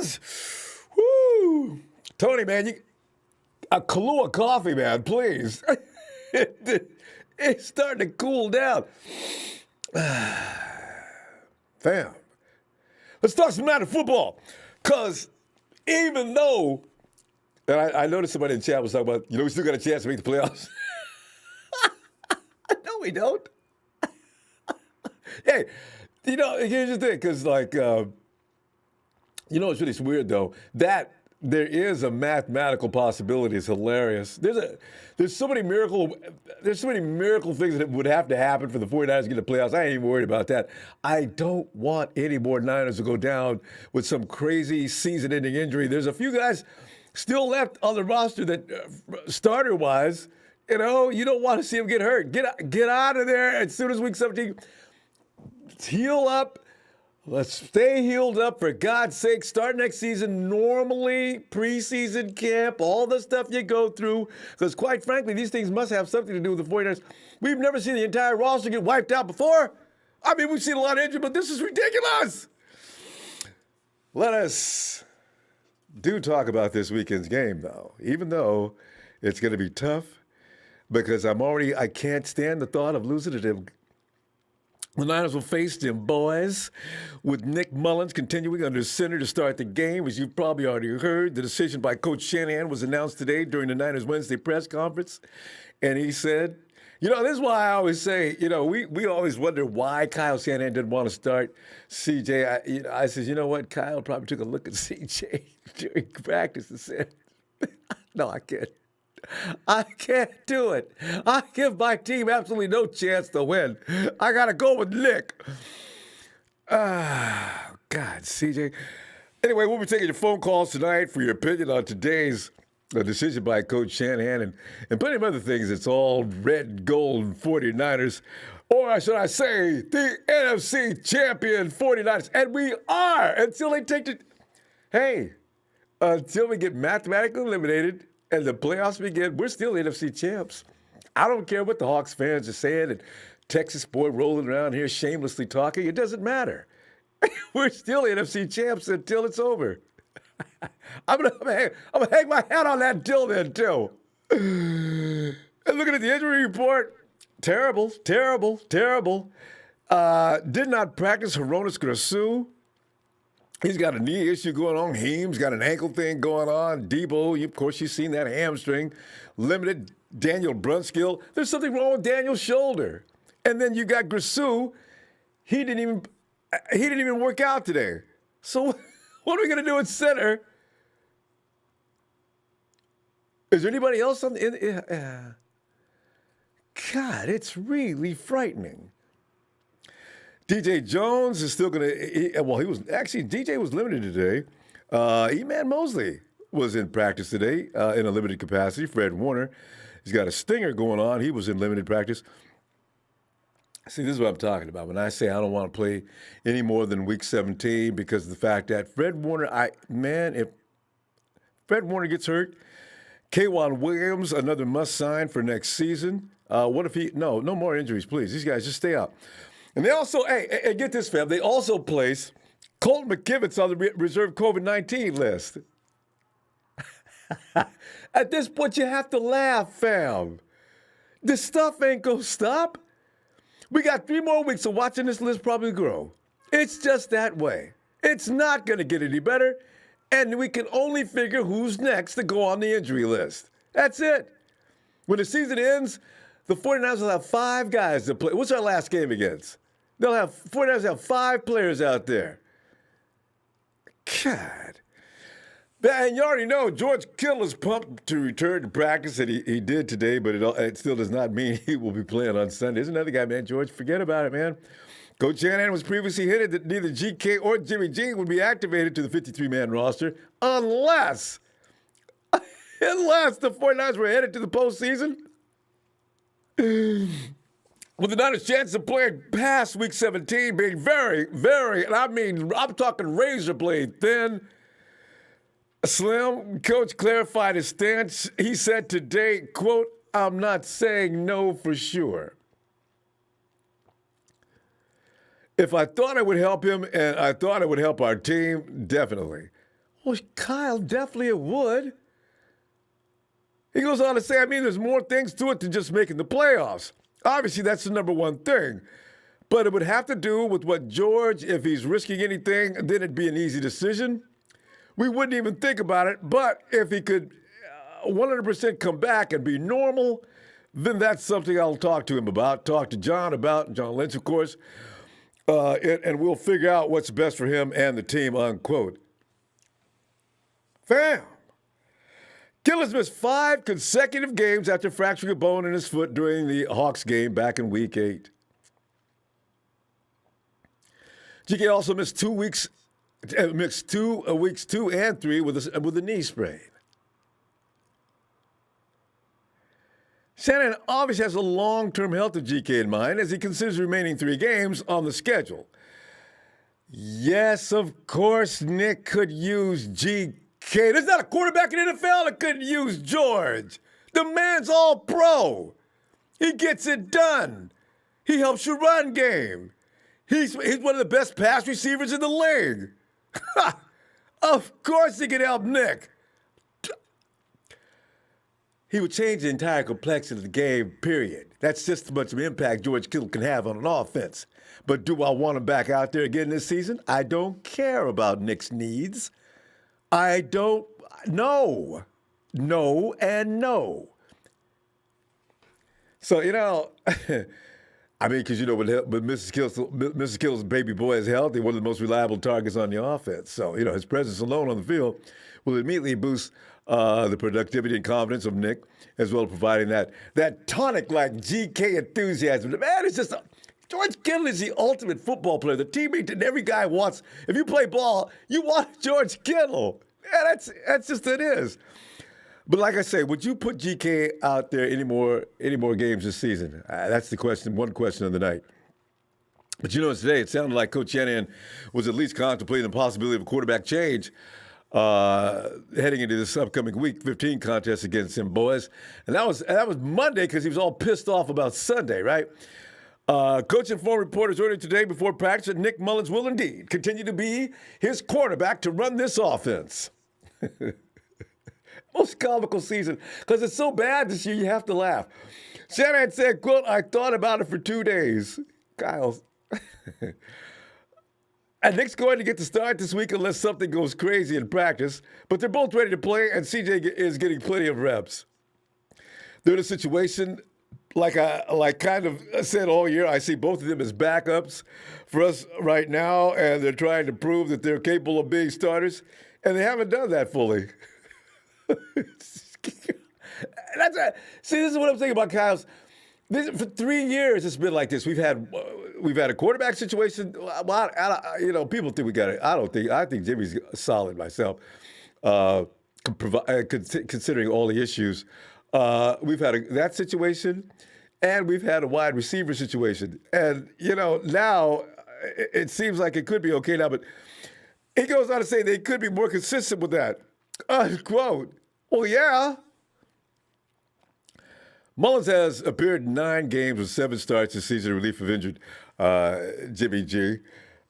Mullens. Woo! Tony, man, a Kahlua coffee, man, please. It's starting to cool down. Fam, let's talk some matter football. Because even though, and I noticed somebody in the chat was talking about, we still got a chance to make the playoffs. No, we don't. Hey, here's the thing, because, it's really weird, though, that there is a mathematical possibility. It's hilarious. There's so many miracle things that would have to happen for the 49ers to get the playoffs. I ain't even worried about that. I don't want any more Niners to go down with some crazy season-ending injury. There's a few guys still left on the roster that, starter-wise, you don't want to see them get hurt. Get out of there as soon as week 17. Heal up. Let's stay healed up, for God's sake. Start next season normally, preseason camp, all the stuff you go through. Because quite frankly, these things must have something to do with the 49ers. We've never seen the entire roster get wiped out before. I mean, we've seen a lot of injury, but this is ridiculous. Let us do talk about this weekend's game, though, even though it's going to be tough, because I can't stand the thought of losing to them. The Niners will face them boys with Nick Mullens continuing under center to start the game. As you've probably already heard, the decision by Coach Shanahan was announced today during the Niners Wednesday press conference. And he said, this is why I always say, we always wonder why Kyle Shanahan didn't want to start CJ. I said, you know what? Kyle probably took a look at CJ during practice and said, no, I can't. I can't do it. I give my team absolutely no chance to win. I got to go with Nick. God, CJ. Anyway, we'll be taking your phone calls tonight for your opinion on today's decision by Coach Shanahan and plenty of other things. It's all red, gold 49ers. Or should I say, the NFC champion 49ers. And we are until they take the... Hey, until we get mathematically eliminated and the playoffs begin, we're still NFC champs. I don't care what the Hawks fans are saying and Texas boy rolling around here shamelessly talking. It doesn't matter. We're still NFC champs until it's over. I'm gonna hang my hat on that until then, too. And looking at the injury report, terrible. Did not practice Hronis Grasu. He's got a knee issue going on. Heem's got an ankle thing going on. Debo, of course, you've seen that hamstring. Limited. Daniel Brunskill. There's something wrong with Daniel's shoulder. And then you got Grasu. He didn't even work out today. So what are we going to do at center? Is there anybody else on the... God, it's really frightening. DJ Jones is still going to... DJ was limited today. E-Man Mosley was in practice today in a limited capacity. Fred Warner, he's got a stinger going on. He was in limited practice. See, this is what I'm talking about when I say I don't want to play any more than week 17 because of the fact that Fred Warner, if Fred Warner gets hurt, K'Wan Williams, another must-sign for next season. What if no more injuries, please. These guys just stay out. And they also, hey, get this, fam, they also place Colton McKivitz on the reserve COVID-19 list. At this point, you have to laugh, fam. This stuff ain't gonna stop. We got 3 more weeks of watching this list probably grow. It's just that way. It's not going to get any better, and we can only figure who's next to go on the injury list. That's it. When the season ends, the 49ers will have 5 guys to play. What's our last game against? 49ers have 5 players out there. God. And you already know George Kittle is pumped to return to practice, and he did today, but it still does not mean he will be playing on Sunday. There's another guy, man, George. Forget about it, man. Coach Shanahan was previously hinted that neither GK or Jimmy G would be activated to the 53-man roster unless the 49ers were headed to the postseason. With the Niners' chance of playing past Week 17 being very, very, and I'm talking razor blade thin, slim, Coach clarified his stance. He said today, quote, "I'm not saying no for sure. If I thought it would help him and I thought it would help our team, definitely." Well, Kyle, definitely it would. He goes on to say, I mean, there's more things to it than just making the playoffs. Obviously, that's the number one thing. But it would have to do with what George, if he's risking anything, then it'd be an easy decision. We wouldn't even think about it. But if he could 100% come back and be normal, then that's something I'll talk to him about, talk to John about, John Lynch, of course, and we'll figure out what's best for him and the team, unquote. Fam. Kittle missed 5 consecutive games after fracturing a bone in his foot during the Hawks game back in Week 8. GK also missed 2 weeks, weeks 2 and 3 with a knee sprain. Shanahan obviously has the long-term health of GK in mind as he considers remaining 3 games on the schedule. Yes, of course, Nick could use GK. There's not a quarterback in the NFL that couldn't use George. The man's all pro. He gets it done. He helps your run game. He's one of the best pass receivers in the league. Of course he can help Nick. He would change the entire complexity of the game, period. That's just how much of an impact George Kittle can have on an offense. But do I want him back out there again this season? I don't care about Nick's needs. I don't know. No and no. So, I mean, because, with Mrs. Kittle's baby boy is healthy, one of the most reliable targets on the offense. So, his presence alone on the field will immediately boost the productivity and confidence of Nick, as well as providing that tonic like GK enthusiasm. Man, it's just George Kittle is the ultimate football player. The teammate that every guy wants. If you play ball, you want George Kittle. Yeah, that's just it is. But like I say, would you put GK out there any more games this season? That's the question. One question of the night. But today it sounded like Coach Shanahan was at least contemplating the possibility of a quarterback change heading into this upcoming Week 15 contest against him boys. And that was Monday because he was all pissed off about Sunday, right? Coach informed reporters earlier today before practice that Nick Mullens will indeed continue to be his quarterback to run this offense. Most comical season because it's so bad this year you have to laugh. Shanahan said, quote, I thought about it for 2 days. Kyle. And Nick's going to get to start this week unless something goes crazy in practice. But they're both ready to play, and CJ is getting plenty of reps. They're in a situation, like kind of said all year, I see both of them as backups for us right now, and they're trying to prove that they're capable of being starters, and they haven't done that fully. See, this is what I'm saying about Kyle's. For 3 years, it's been like this. We've had a quarterback situation. People think we got it. I think Jimmy's solid myself, considering all the issues. We've had that situation, and we've had a wide receiver situation. And now it seems like it could be okay now. But he goes on to say they could be more consistent with that. Unquote. Well, yeah. Mullens has appeared in 9 games with 7 starts this season in relief of injured Jimmy G.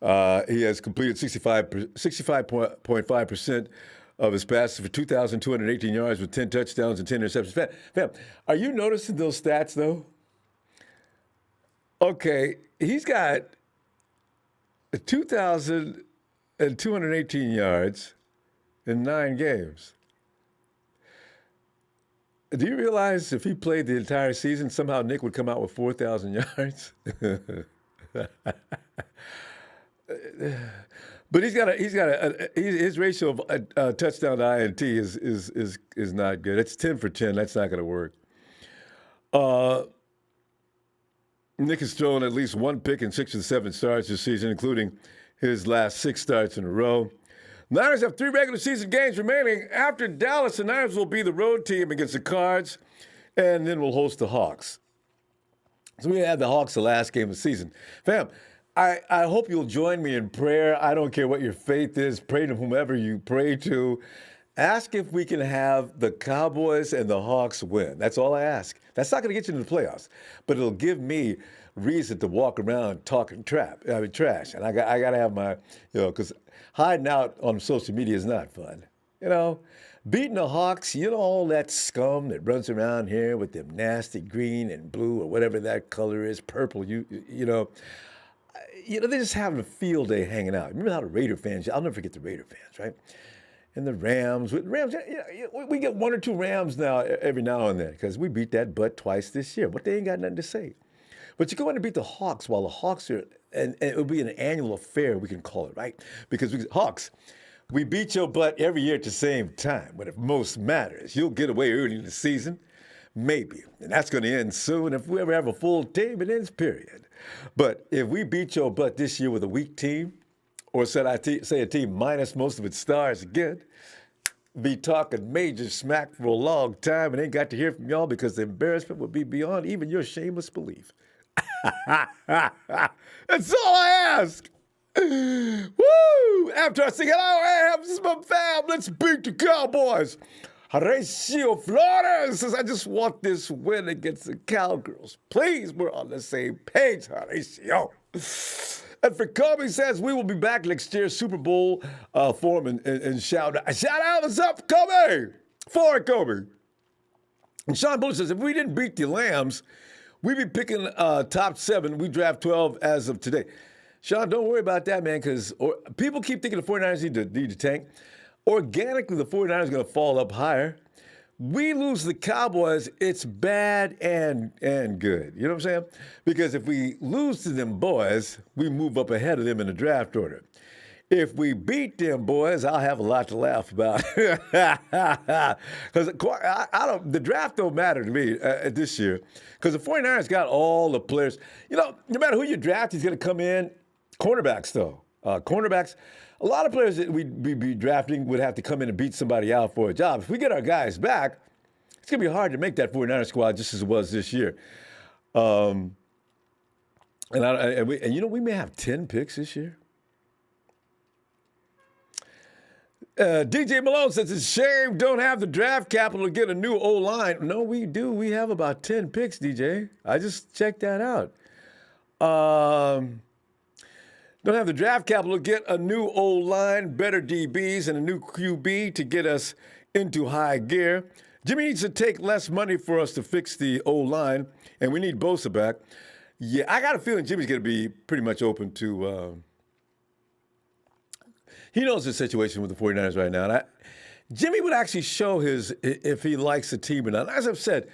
He has completed 65.5% of his passes for 2,218 yards with 10 touchdowns and 10 interceptions. Fam, are you noticing those stats, though? Okay, he's got 2,218 yards in 9 games. Do you realize if he played the entire season, somehow Nick would come out with 4,000 yards? But his ratio of touchdown to INT is not good. It's 10 for 10. That's not going to work. Nick has thrown at least 1 pick in 6 of the 7 starts this season, including his last 6 starts in a row. Niners have 3 regular season games remaining. After Dallas, the Niners will be the road team against the Cards, and then we'll host the Hawks. So we had the Hawks the last game of the season. Fam, I hope you'll join me in prayer. I don't care what your faith is. Pray to whomever you pray to. Ask if we can have the Cowboys and the Hawks win. That's all I ask. That's not going to get you into the playoffs, but it'll give me reason to walk around talking trash. And I got to have my, because hiding out on social media is not fun. Beating the Hawks, all that scum that runs around here with them nasty green and blue or whatever that color is, purple, they're just having a field day hanging out. Remember how the Raider fans, I'll never forget the Raider fans, right? And the Rams, we get 1 or 2 Rams now every now and then because we beat that butt twice this year, but they ain't got nothing to say. But you go in and beat the Hawks while the Hawks are, and it'll be an annual affair, we can call it, right? Because Hawks, we beat your butt every year at the same time, but if most matters, you'll get away early in the season, maybe. And that's going to end soon. If we ever have a full team, it ends, period. But if we beat your butt this year with a weak team, or say a team minus most of its stars again, be talking major smack for a long time and ain't got to hear from y'all because the embarrassment would be beyond even your shameless belief. That's all I ask. Woo! After I sing hello, this is my fam, let's beat the Cowboys. Horatio Flores says, I just want this win against the Cowgirls. Please, we're on the same page, Horatio. And for Kobe says, we will be back next year, Super Bowl form and shout out. Shout out, what's up, Kobe? For Kobe. And Sean Buller says, if we didn't beat the Lambs, we'd be picking top 7. We draft 12 as of today. Sean, don't worry about that, man, because people keep thinking the 49ers need to tank. Organically, the 49ers are going to fall up higher. We lose the Cowboys, it's bad and good. You know what I'm saying? Because if we lose to them boys, we move up ahead of them in the draft order. If we beat them boys, I'll have a lot to laugh about. Because the draft don't matter to me this year. Because the 49ers got all the players. No matter who you draft, he's going to come in. Cornerbacks, though. Cornerbacks. A lot of players that we'd be drafting would have to come in and beat somebody out for a job. If we get our guys back, it's going to be hard to make that 49ers squad just as it was this year. We may have 10 picks this year. DJ Malone says, it's a shame don't have the draft capital to get a new O-line. No, we do. We have about 10 picks, DJ. I just checked that out. Don't have the draft capital to get a new O-line, better DBs, and a new QB to get us into high gear. Jimmy needs to take less money for us to fix the O-line, and we need Bosa back. Yeah, I got a feeling Jimmy's going to be pretty much open to he knows the situation with the 49ers right now. And Jimmy would actually show if he likes the team or not. As I've said,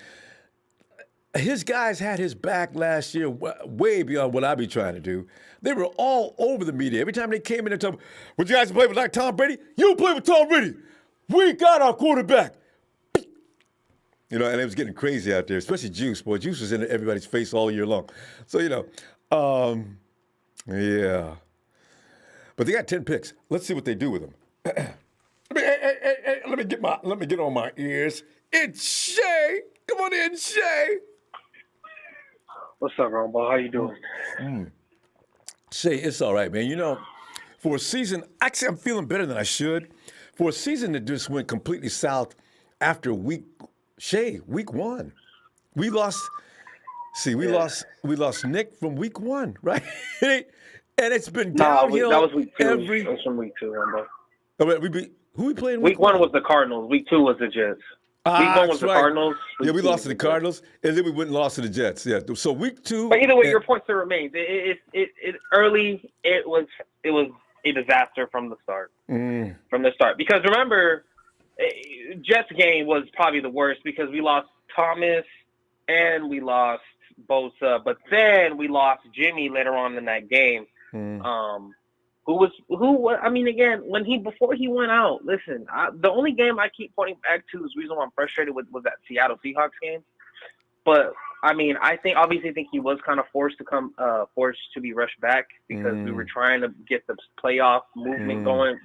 his guys had his back last year way beyond what I'd be trying to do. They were all over the media. Every time they came in and told me, would you guys play with like Tom Brady? You play with Tom Brady. We got our quarterback. And it was getting crazy out there, especially Juice. Boy, Juice was in everybody's face all year long. So, yeah. But they got 10 picks. Let's see what they do with them. Let me get on my ears. It's Shay. Come on in, Shay. What's up, Ronbo? How you doing? Shay, it's all right, man. For a season, actually, I'm feeling better than I should. For a season that just went completely south after week 1. We lost Nick from week 1, right? And it's been downhill. That was week 2. That was from week 2, Ronbo. Who we played week 1 was the Cardinals. Week 2 was the Jets. Week 1 was the Cardinals. Yeah, we lost to the Cardinals, and then we went and lost to the Jets. Yeah, so week 2. But either way, your point still remains. Early, it was a disaster from the start. From the start, because remember, Jets game was probably the worst because we lost Thomas and we lost Bosa, but then we lost Jimmy later on in that game. Before he went out, listen, the only game I keep pointing back to is the reason why I'm frustrated was that Seattle Seahawks game. But I think he was kind of forced to be rushed back because we were trying to get the playoff movement going,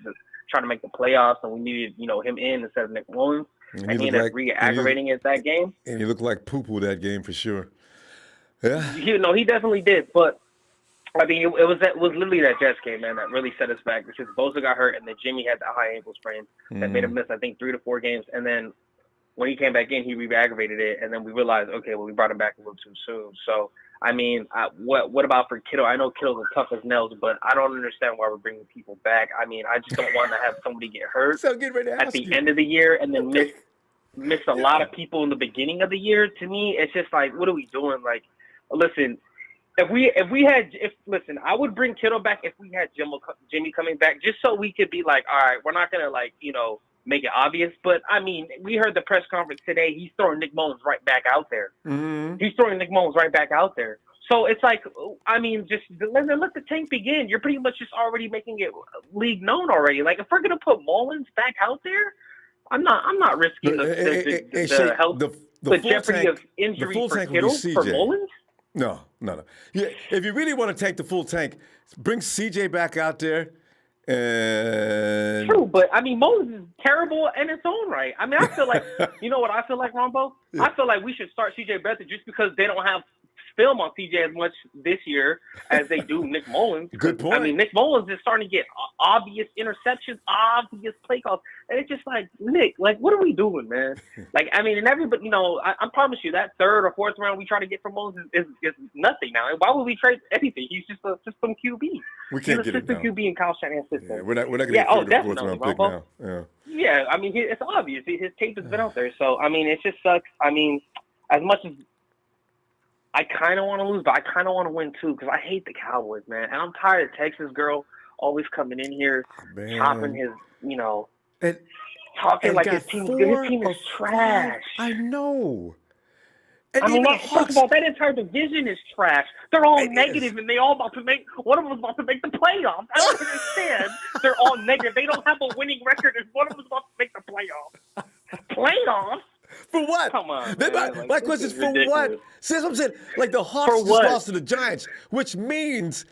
trying to make the playoffs, and we needed, him in instead of Nick Mullens. And he ended up re-aggravating it that game. And he looked like poo-poo that game for sure. Yeah. He definitely did, but it was literally that Jets game, man, that really set us back because Bosa got hurt and then Jimmy had that high ankle sprain that made him miss, I think, 3 to 4 games. And then when he came back in, he re-aggravated it. And then we realized, okay, well, we brought him back a little too soon. So, I mean, what about for Kittle? I know Kittle's as tough as nails, but I don't understand why we're bringing people back. I mean, I just don't want to have somebody get hurt So I'm getting ready to at ask the you. end of the year and then miss a lot Yeah. of people in the beginning of the year. To me, it's just like, what are we doing? Like, listen, listen, I would bring Kittle back if we had Jimmy coming back, just so we could be like, all right, we're not gonna like, make it obvious. But I mean, we heard the press conference today. He's throwing Nick Mullens right back out there. Mm-hmm. He's throwing Nick Mullens right back out there. So it's like, I mean, just let the tank begin. You're pretty much just already making it league known already. Like, if we're gonna put Mullens back out there, I'm not risking the health, the jeopardy of injury for Kittle for Mullens. No. Yeah, if you really want to take the full tank, bring CJ back out there. And True, but I mean, Mullens is terrible in its own right. I mean, I feel like, you know what I feel like, Ronbo? Yeah. I feel like we should start CJ Beathard just because they don't have film on CJ as much this year as they do Nick Mullens. Good point. I mean, Nick Mullens is starting to get obvious interceptions, obvious play calls, and it's just like, Nick, like, what are we doing, man? Like, I mean, and everybody, I promise you that third or fourth round we try to get from Mullens is nothing now. And why would we trade anything? He's just a system QB. We can't He's get a it system now. QB in Kyle Shanahan's system. Yeah, we're not going to get third or fourth round pick now. Yeah. Yeah, I mean, it's obvious. His tape has been out there. So, I mean, it just sucks. I mean, as much as I kind of want to lose, but I kind of want to win too because I hate the Cowboys, man. And I'm tired of Texas girl always coming in here, chopping his, and talking like his team is trash. I know. And I mean, Hawks, about that entire division is trash. They're all negative, and they all about to make one of them is about to make the playoffs. I don't understand. They're all negative. They don't have a winning record, and one of them is about to make the playoffs. Playoffs? For what? Come on, my question is for what? See, that's what I'm saying. Like the Hawks just lost to the Giants, which means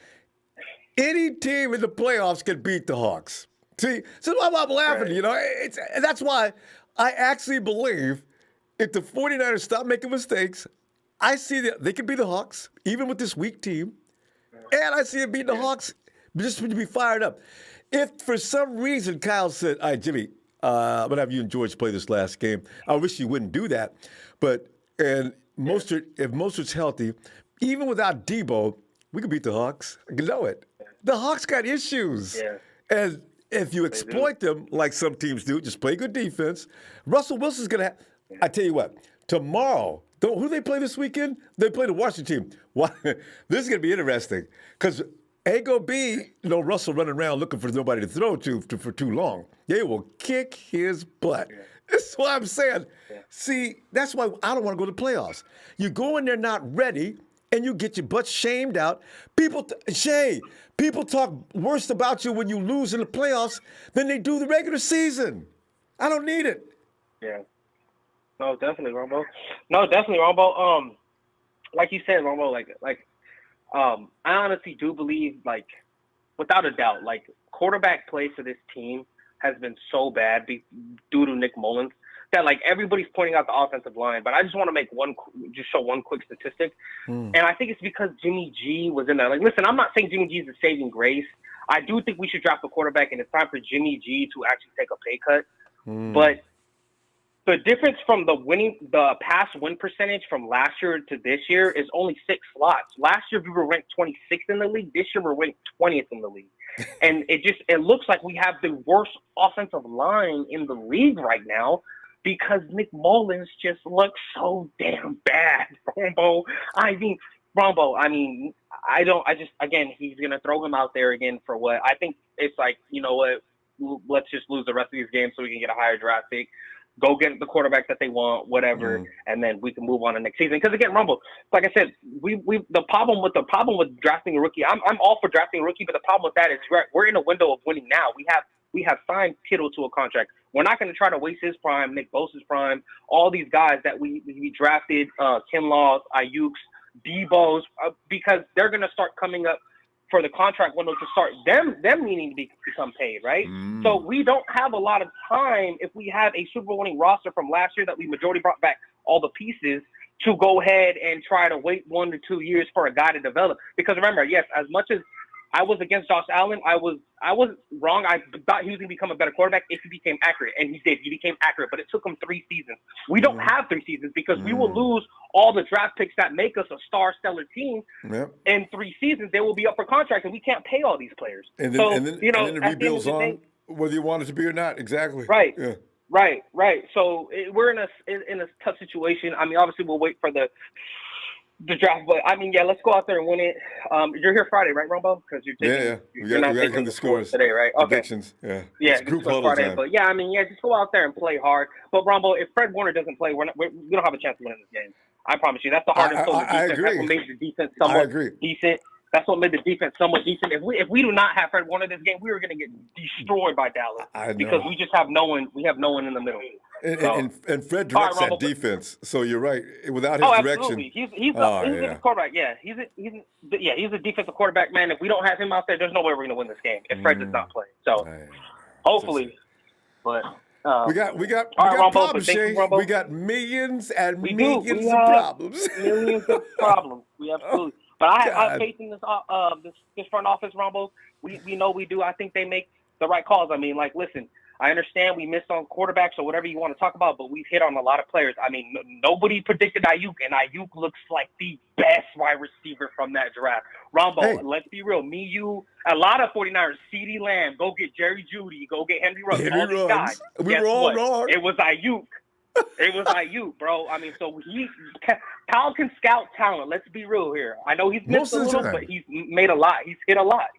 any team in the playoffs can beat the Hawks. See, so I'm laughing. Right. And that's why I actually believe if the 49ers stop making mistakes, I see that they can beat the Hawks, even with this weak team. And I see them beating the Hawks just to be fired up. If for some reason Kyle said, all right, Jimmy, I'm going to have you and George play this last game. I wish you wouldn't do that. But if Mostert's healthy, even without Debo, we could beat the Hawks. You know it. The Hawks got issues. Yeah. And if you exploit them like some teams do, just play good defense, Russell Wilson's going to have – I tell you what, tomorrow, who do they play this weekend? They play the Washington team. This is going to be interesting because ain't going to be Russell running around looking for nobody to throw to for too long. They will kick his butt. Yeah. That's what I'm saying. Yeah. See, that's why I don't want to go to the playoffs. You go in there not ready, and you get your butt shamed out. People talk worse about you when you lose in the playoffs than they do the regular season. I don't need it. Yeah. No, definitely, Ronbo. Like you said, Ronbo, I honestly do believe, like, without a doubt, like, quarterback play for this team has been so bad due to Nick Mullens that, like, everybody's pointing out the offensive line. But I just want to show one quick statistic. And I think it's because Jimmy G was in there. Like, listen, I'm not saying Jimmy G is a saving grace. I do think we should draft a quarterback, and it's time for Jimmy G to actually take a pay cut. But the difference from the pass win percentage from last year to this year is only 6 slots. Last year we were ranked 26th in the league. This year we're ranked 20th in the league. And it looks like we have the worst offensive line in the league right now because Nick Mullens just looks so damn bad. Ronbo, he's going to throw him out there again for what? I think it's like, you know what, let's just lose the rest of these games so we can get a higher draft pick. Go get the quarterback that they want, whatever, and then we can move on to next season. Because again, Rumble, like I said, the problem with drafting a rookie. I'm all for drafting a rookie, but the problem with that is we're in a window of winning now. We have signed Kittle to a contract. We're not going to try to waste his prime, Nick Bosa's prime, all these guys that we drafted, Kinlaws, Ayuk's, Debo's, because they're going to start coming up for the contract window to start them needing to become paid, right? So we don't have a lot of time if we have a Super Bowl winning roster from last year that we majority brought back all the pieces to go ahead and try to wait 1 to 2 years for a guy to develop. Because remember, yes, as much as I was against Josh Allen. I was wrong. I thought he was going to become a better quarterback if he became accurate, and he did. He became accurate, but it took him 3 seasons. We don't have 3 seasons because we will lose all the draft picks that make us a stellar team. In 3 seasons, they will be up for contract, and we can't pay all these players. And then the rebuild's on, whether you want it to be or not. Exactly. Right. Yeah. Right. So we're in a tough situation. I mean, obviously, we'll wait for the draft, but I mean, yeah, let's go out there and win it. You're here Friday, right, Rombo? Because you're taking, we got to get the scores today, right? Okay. Predictions. Yeah. Yeah, it's group Friday. time. But yeah, I mean, just go out there and play hard. But Rombo, if Fred Warner doesn't play, we don't have a chance to win this game. I promise you. That's the hardest thing. I agree. That's what made the defense somewhat decent. That's what made the defense somewhat decent. If we do not have Fred Warner this game, we are going to get destroyed by Dallas because we just have no one. We have no one in the middle. And Fred directs that defense. So you're right. Without his direction, absolutely. He's a quarterback. Yeah, he's a defensive quarterback, man. If we don't have him out there, there's no way we're going to win this game if Fred does not play. So hopefully, but. We got Rombo, problems, Shay. We got millions and millions of problems. Millions of problems. We absolutely. But I have faith in this front office, Rombo. We know we do. I think they make the right calls. I mean, like, listen, I understand we missed on quarterbacks or whatever you want to talk about, but we've hit on a lot of players. I mean, nobody predicted Ayuk, and Ayuk looks like the best wide receiver from that draft. Rombo, let's be real. Me, you, a lot of 49ers, CeeDee Lamb, go get Jerry Jeudy, go get Henry Ruggs, all these guys. We were all wrong. It was Ayuk. It was Ayuk, bro. I mean, so Kyle can scout talent. Let's be real here. I know he's missed a little, but he's made a lot. He's hit a lot.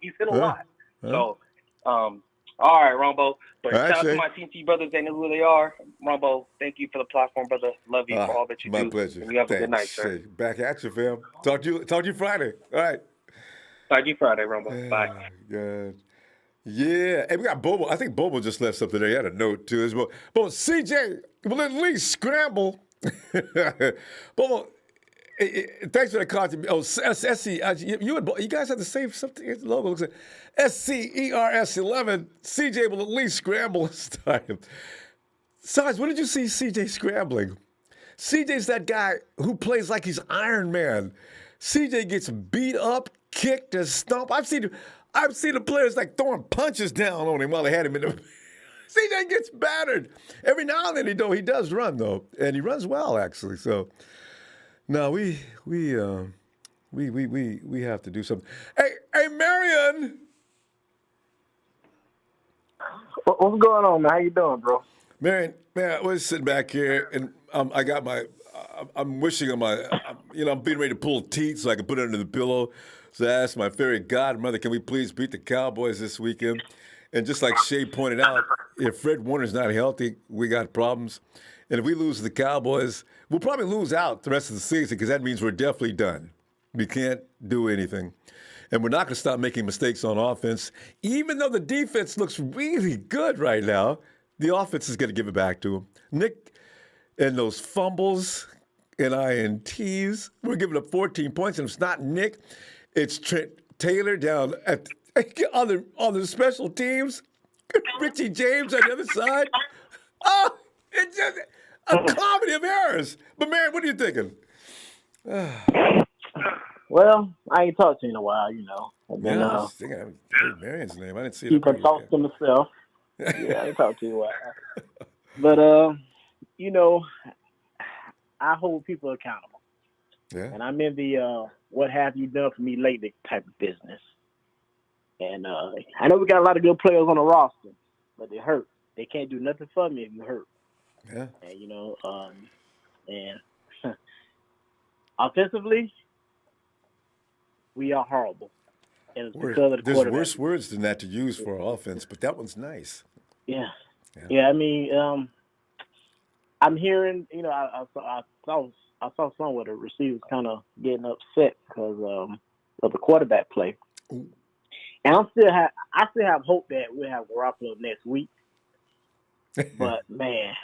So, all right, Rombo. But shout out to my TNT brothers. They know who they are. Rombo, thank you for the platform, brother. Love you for all that you do. My pleasure. And you have a good night, sir. Back at you, fam. Talk to you Friday. All right. Talk to you Friday, Rombo. Bye. Good. Yeah. Hey, we got Bobo. I think Bobo just left something there. He had a note, too. Bobo, CJ will at least scramble. Bobo, thanks for the content. Oh, SC, you guys have the same something. His logo looks like SCERS11. CJ will at least scramble this time. Sarge, when did you see CJ scrambling? CJ's that guy who plays like he's Iron Man. CJ gets beat up, kicked, and stomped. I've seen the players like throwing punches down on him while they had him in the. CJ gets battered every now and then. He does run though, and he runs well actually. So. No, we have to do something. Hey, Marion. What's going on, man? How you doing, bro? Marion, man, I was sitting back here, and I got I'm wishing on my, I'm being ready to pull teeth so I can put it under the pillow. So I asked my fairy godmother, can we please beat the Cowboys this weekend? And just like Shay pointed out, if Fred Warner's not healthy, we got problems. And if we lose to the Cowboys, we'll probably lose out the rest of the season because that means we're definitely done. We can't do anything. And we're not going to stop making mistakes on offense. Even though the defense looks really good right now, the offense is going to give it back to them. Nick and those fumbles and INTs, we're giving up 14 points. And it's not Nick, it's Trent Taylor down on the special teams. Richie James on the other side. Oh, it's just a comedy of errors. But, Marion, what are you thinking? Well, I ain't talked to you in a while, I've been, I was thinking I heard Marion's name. I didn't see it. Keep her thoughts to myself. Yeah, I ain't talked to you in a while. But, I hold people accountable. Yeah. And I'm in the what have you done for me lately type of business. And I know we got a lot of good players on the roster, but they hurt. They can't do nothing for me if you hurt. Yeah. And, and offensively, we are horrible. And it's because of the There's quarterback. worse words than that to use for offense, but that one's nice. Yeah. I mean, I'm hearing, I saw some where the receivers kind of getting upset because of the quarterback play. Ooh. And I still have hope that we'll have Garoppolo next week. But man,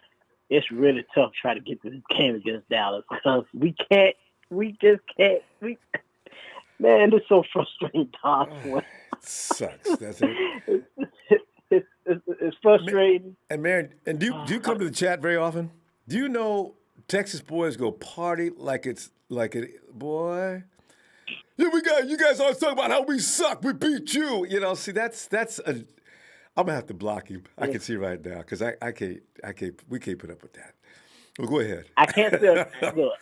it's really tough to try to get to this game against Dallas because we just can't. Man, it's so frustrating, Tom. It sucks. That's it. It's frustrating. And Marion, do you come to the chat very often? Do you know Texas boys go party like it, boy? Yeah, you guys always talk about how we suck. We beat you. You know, see, that's a. I'm gonna have to block him. I can see right now because I can't. We can't put up with that. Well, go ahead. I can't still look.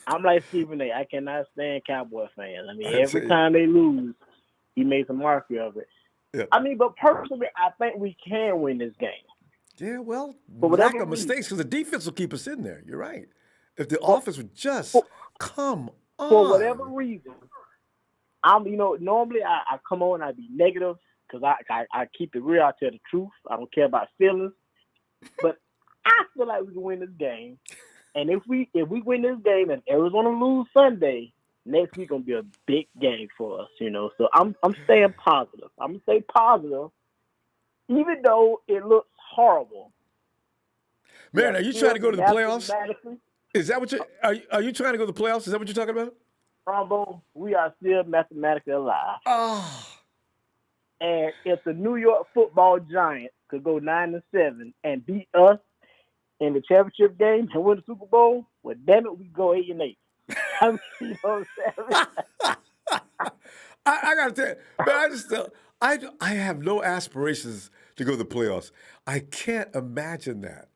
I'm like Stephen A. I cannot stand Cowboy fans. I mean, every time they lose, he makes a mockery of it. Yeah. I mean, but personally, I think we can win this game. Yeah, well, For lack whatever of mistakes because the defense will keep us in there. You're right. If the For- offense would just come on. For whatever reason, normally I come on, I be negative because I keep it real. I tell the truth. I don't care about feelings. But I feel like we can win this game. And if we win this game and Arizona lose Sunday, next week gonna be a big game for us, you know. So I'm staying positive. I'm gonna stay positive, even though it looks horrible. Man, are you trying to go to the playoffs? Is that what you are you trying to go to the playoffs? Is that what you're talking about? Ronbo, we are still mathematically alive. Oh. And if the New York Football Giants could go 9-7 and beat us in the championship game and win the Super Bowl, well, damn it, we go 8-8. I mean, you know what I'm saying? I gotta tell you, man, I have no aspirations to go to the playoffs. I can't imagine that.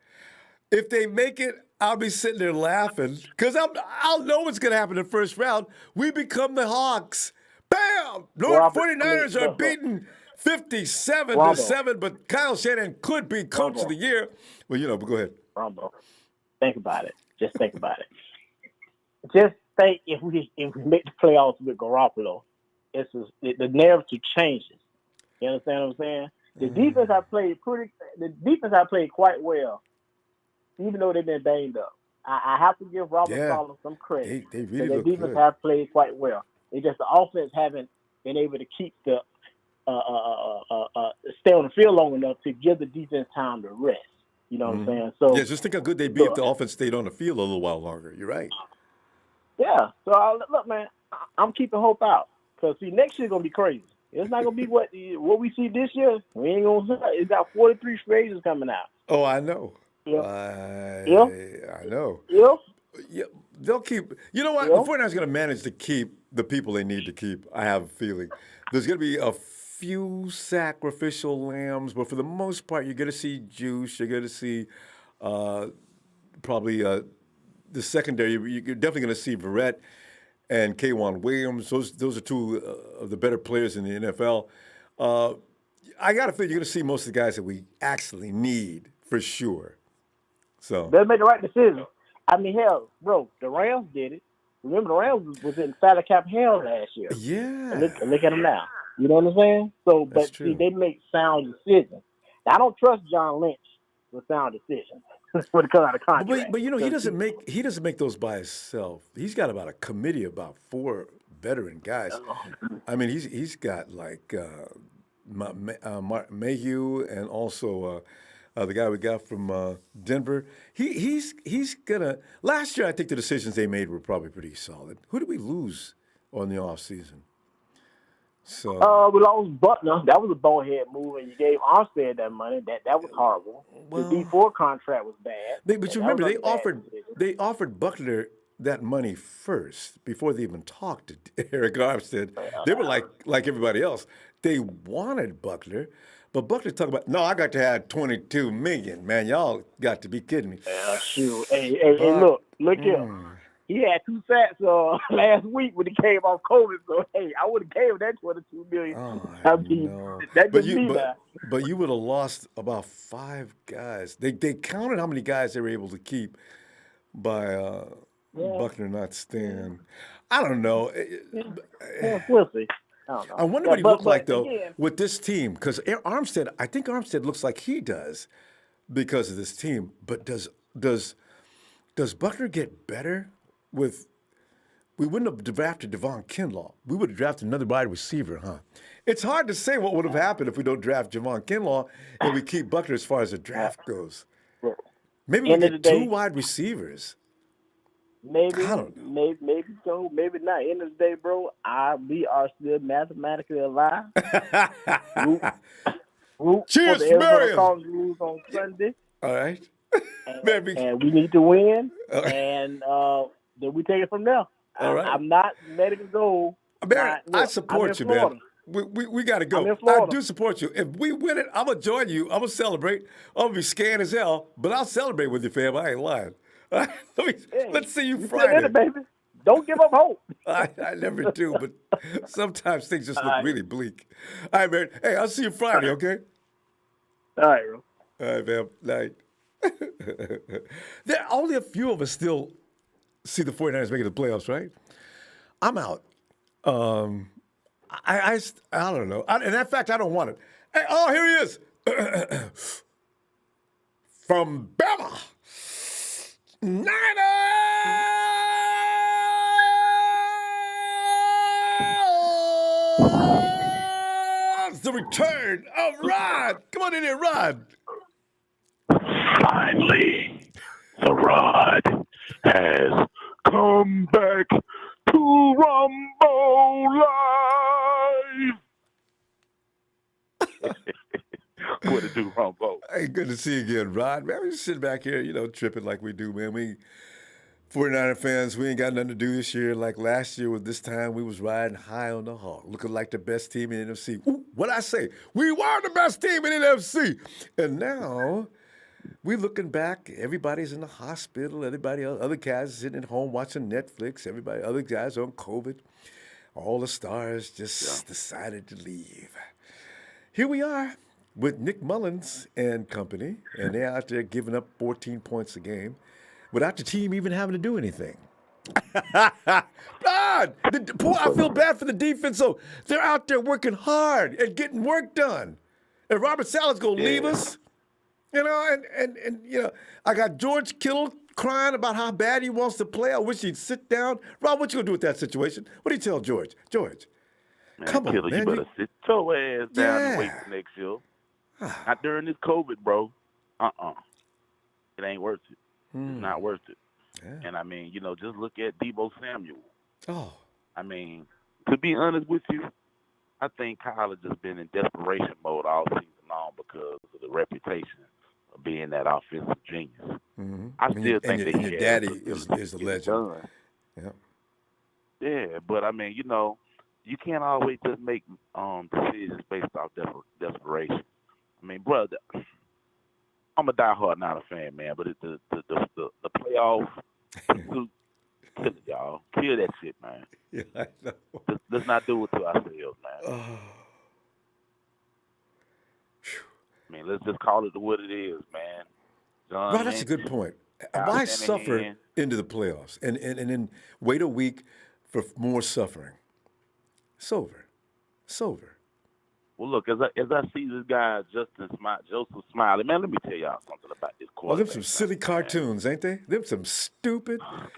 If they make it, I'll be sitting there laughing because I'll know what's gonna happen in the first round. We become the Hawks. Bam! North 49ers are beaten 57-7, but Kyle Shanahan could be coach of the year. Well, you know, but go ahead. Ronbo, think about it. Just think about it. Just think if we make the playoffs with Garoppolo, the narrative changes. You understand what I'm saying? The defense I played quite well, even though they've been banged up. I have to give Robert Saleh some credit. They really the look defense good. have played quite well. It's just the offense haven't been able to keep the stay on the field long enough to give the defense time to rest. You know what I'm saying? So yeah, just think how good they'd be if the offense stayed on the field a little while longer. You're right. Yeah. So look, man, I'm keeping hope out because see, next year's gonna be crazy. It's not gonna be what we see this year. We ain't gonna. It's got 43 free agents coming out. Oh, I know. Yeah. I know. Yeah, they'll keep. You know what? The 49ers are going to manage to keep the people they need to keep. I have a feeling there's going to be a few sacrificial lambs, but for the most part, you're going to see Juice. You're going to see probably the secondary. You're definitely going to see Verrett and K'Wan Williams. Those are two of the better players in the NFL. I got to feel you're going to see most of the guys that we actually need for sure. So they'll make the right decision. I mean, hell, bro, the Rams did it. Remember, the Rams was in salary cap hell last year. Yeah. And look at them now. You know what I'm saying? So, but see, they make sound decisions. Now, I don't trust John Lynch with sound decisions when it comes out of contract. But you know, he doesn't make those by himself. He's got about a committee of about 4 veteran guys. I mean, he's got like Mayhew and also. The guy we got from Denver, he's gonna. Last year, I think the decisions they made were probably pretty solid. Who did we lose on the offseason? So we lost Butler. That was a bonehead move, and you gave Armstead that money. That was horrible. Well, the D4 contract was bad. But you remember they offered Buckner that money first before they even talked to Eric Armstead. They were like everybody else. They wanted Buckner. But Buckner talking about, no, I got to have $22 million, man. Y'all got to be kidding me. Shoot. Hey, look here. He had 2 sacks last week when he came off COVID. So, hey, I would have gave him that $22 million. I mean, but you would have lost about 5 guys. They counted how many guys they were able to keep by Buckner not staying. I don't know. We'll see. I wonder what he looked like, though, with this team. Because I think Armstead looks like he does because of this team. But does Buckner get better with – we wouldn't have drafted Devon Kinlaw. We would have drafted another wide receiver, huh? It's hard to say what would have happened if we don't draft Devon Kinlaw and we keep Buckner as far as the draft goes. Maybe we get 2 wide receivers. Maybe so, maybe not. End of the day, bro, we are still mathematically alive. Cheers, for the Marion. lose on Sunday. All right. And we need to win, and then we take it from there. All right. I'm not letting it go. Barry, I I'm in support you, Florida. man. We got to I'm go. in I Florida. do support you. If we win it, I'm gonna join you. I'm gonna celebrate. I'm gonna be scared as hell, but I'll celebrate with you, fam. I ain't lying. Hey, Let's see you you still in Friday. it, baby. Don't give up hope. I never do, but sometimes things just All look right. really bleak. All right, man. Hey, I'll see you Friday, okay? All right, bro. All right, man. Night. There are only a few of us still see the 49ers making the playoffs, right? I'm out. I don't know. And in fact, I don't want it. Hey, oh, here he is. From Bama. Niners! The return of Rod. Come on in here, Rod. Finally, the rod has come back to Ronbo Live. What to do, Ronbo? Hey, good to see you again, Rod. Man, we just sitting back here, tripping like we do, man. We 49er fans, we ain't got nothing to do this year. Like last year with this time, we was riding high on the hog, looking like the best team in NFC. Ooh, what'd I say? We were the best team in NFC. And now we looking back, everybody's in the hospital, everybody else, other guys sitting at home watching Netflix, other guys on COVID. All the stars just decided to leave. Here we are with Nick Mullens and company, and they're out there giving up 14 points a game without the team even having to do anything. God, I feel bad for the defense. So they're out there working hard and getting work done. And Robert Sala's going to leave us. And I got George Kittle crying about how bad he wants to play. I wish he'd sit down. Rob, what you gonna do with that situation? What do you tell George? George, Man, come Kittle, on, man. you better sit your ass down and wait Yeah. for next year. Not during this COVID, bro. It ain't worth it. It's not worth it. Yeah. And I mean, just look at Deebo Samuel. Oh, I mean, to be honest with you, I think Kyle has just been in desperation mode all season long because of the reputation of being that offensive genius. mm-hmm. I still think that your he daddy has is a the ability to get it legend. done. Yeah. Yeah, but I mean, you can't always just make decisions based off desperation. I mean, brother, I'm a diehard Niner fan, man, but the playoff pursuit, kill it, y'all. Kill that shit, man. Yeah, I know. Let's not do it to ourselves, man. Oh. I mean, let's just call it what it is, man. John Right, that's a Lynch, good point. Kyle Why Shanahan. suffer into the playoffs and then wait a week for more suffering? It's over. It's over. Well, look, as I see this guy Joseph Smiley, man, let me tell y'all something about this Oh, them quarterback. some silly cartoons, ain't they? Them some stupid. God,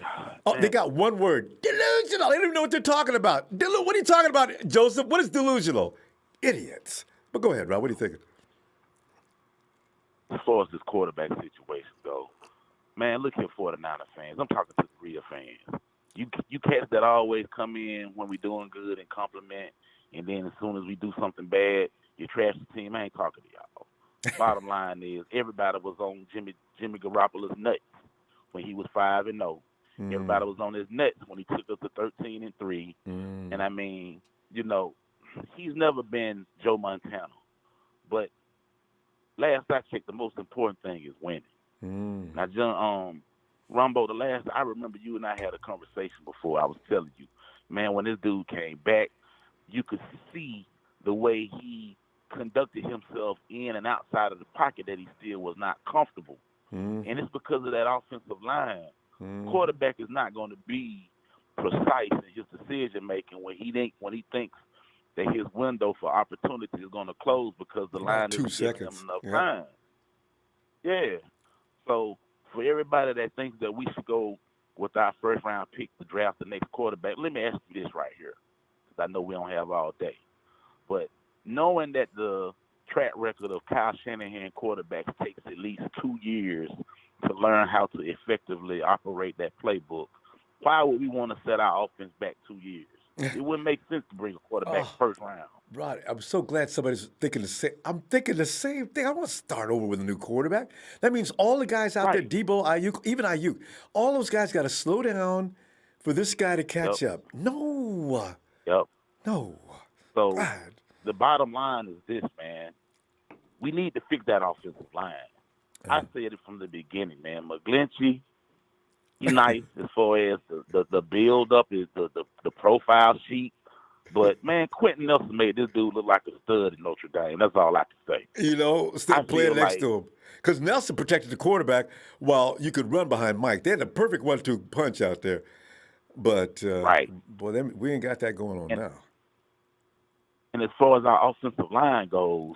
Oh, man. they got one word. Delusional. They don't even know what they're talking about. What are you talking about, Joseph? What is delusional? Idiots. But go ahead, Rob. What are you thinking? As far as this quarterback situation go, man, look here, 49er fans. I'm talking to the real fans. You cats that always come in when we doing good and compliment, and then as soon as we do something bad, you trash the team. I ain't talking to y'all. Bottom line is everybody was on Jimmy Garoppolo's nuts when he was 5-0. Everybody was on his nuts when he took us to 13-3. And I mean, he's never been Joe Montana. But last I checked, the most important thing is winning. Now, John, Ronbo, I remember you and I had a conversation before. I was telling you, man, when this dude came back, you could see the way he conducted himself in and outside of the pocket that he still was not comfortable. And it's because of that offensive line. Quarterback is not going to be precise in his decision making when he thinks that his window for opportunity is going to close because the line isn't giving him enough time. Yeah. So for everybody that thinks that we should go with our first round pick to draft the next quarterback, let me ask you this right here, because I know we don't have all day. But knowing that the track record of Kyle Shanahan quarterbacks takes at least 2 years to learn how to effectively operate that playbook, why would we want to set our offense back 2 years? It wouldn't make sense to bring a quarterback first round. Rod, I'm so glad somebody's thinking the same. I'm thinking the same thing. I want to start over with a new quarterback. That means all the guys out there, Debo, Ayuk, even Ayuk, all those guys got to slow down for this guy to catch up. No. Yep. No. So God. the bottom line is this, man. We need to fix that offensive line. I said it from the beginning, man. McGlinchey, he's nice as far as the build up is the profile sheet. But man, Quentin Nelson made this dude look like a stud in Notre Dame. That's all I can say. You know, I playing feel next like- to him. Because Nelson protected the quarterback while you could run behind Mike. They had a perfect 1-2 punch out there. But, Right. boy, we ain't got that going on now. And as far as our offensive line goes,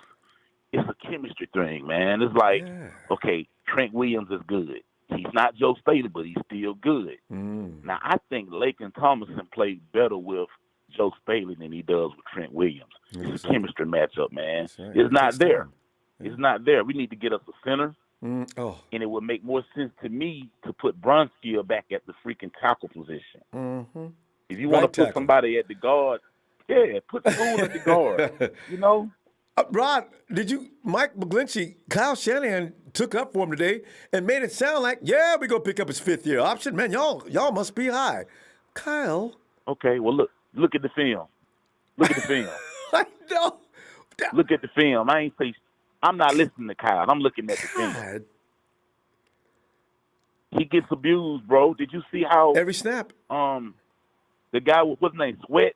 it's a chemistry thing, man. It's like, Yeah. okay, Trent Williams is good. He's not Joe Staley, but he's still good. Now, I think Lakin Tomlinson played better with Joe Staley than he does with Trent Williams. It's a chemistry matchup, man. right. It's not there. Yeah. It's not there. We need to get us a center, Oh. and it would make more sense to me to put Bronskill back at the freaking tackle position. Mm-hmm. If you want Right to put tackle. somebody at the guard, yeah, put Spoon at the guard. You know? Rod, Mike McGlinchey, Kyle Shanahan took up for him today and made it sound like, yeah, we're going to pick up his 5th-year option. Man, y'all must be high. Kyle. Okay, well, look at the film. Look at the film. I know. Look at the film. I'm not listening to Kyle. I'm looking at the film. God. He gets abused, bro. Did you see how Every snap. the guy with what's his name, Sweat,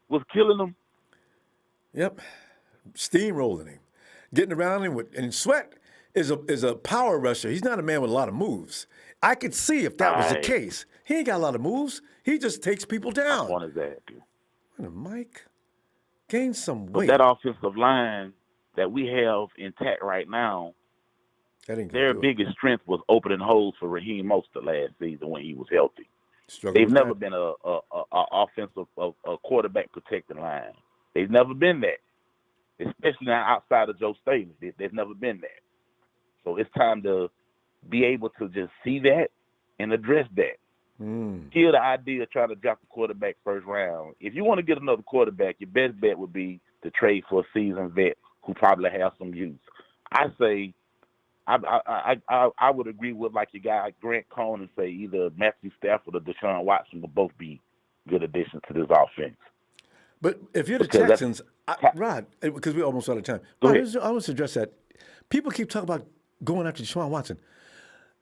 was killing him? Yep. Steamrolling him. Getting around him and Sweat is a power rusher. He's not a man with a lot of moves. I could see if that was the case. He ain't got a lot of moves. He just takes people down. One is that. Mike, gain some But weight. that offensive line that we have intact right now, That ain't gonna their do it. biggest strength was opening holes for Raheem Mostert last season when he was healthy. Struggle They've with never that. been a offensive a quarterback protecting line. They've never been that, especially now outside of Joe Staley. They've never been that. So it's time to be able to just see that and address that. Kill the idea of trying to draft the quarterback first round. If you want to get another quarterback, your best bet would be to trade for a seasoned vet who probably has some use. I say, I would agree with like your guy Grant Cohn and say either Matthew Stafford or Deshaun Watson will both be good additions to this offense. But if you're the Because that's- Texans, Rod, because we're almost out of time. Go Rod, ahead. I want to address that. People keep talking about going after Deshaun Watson.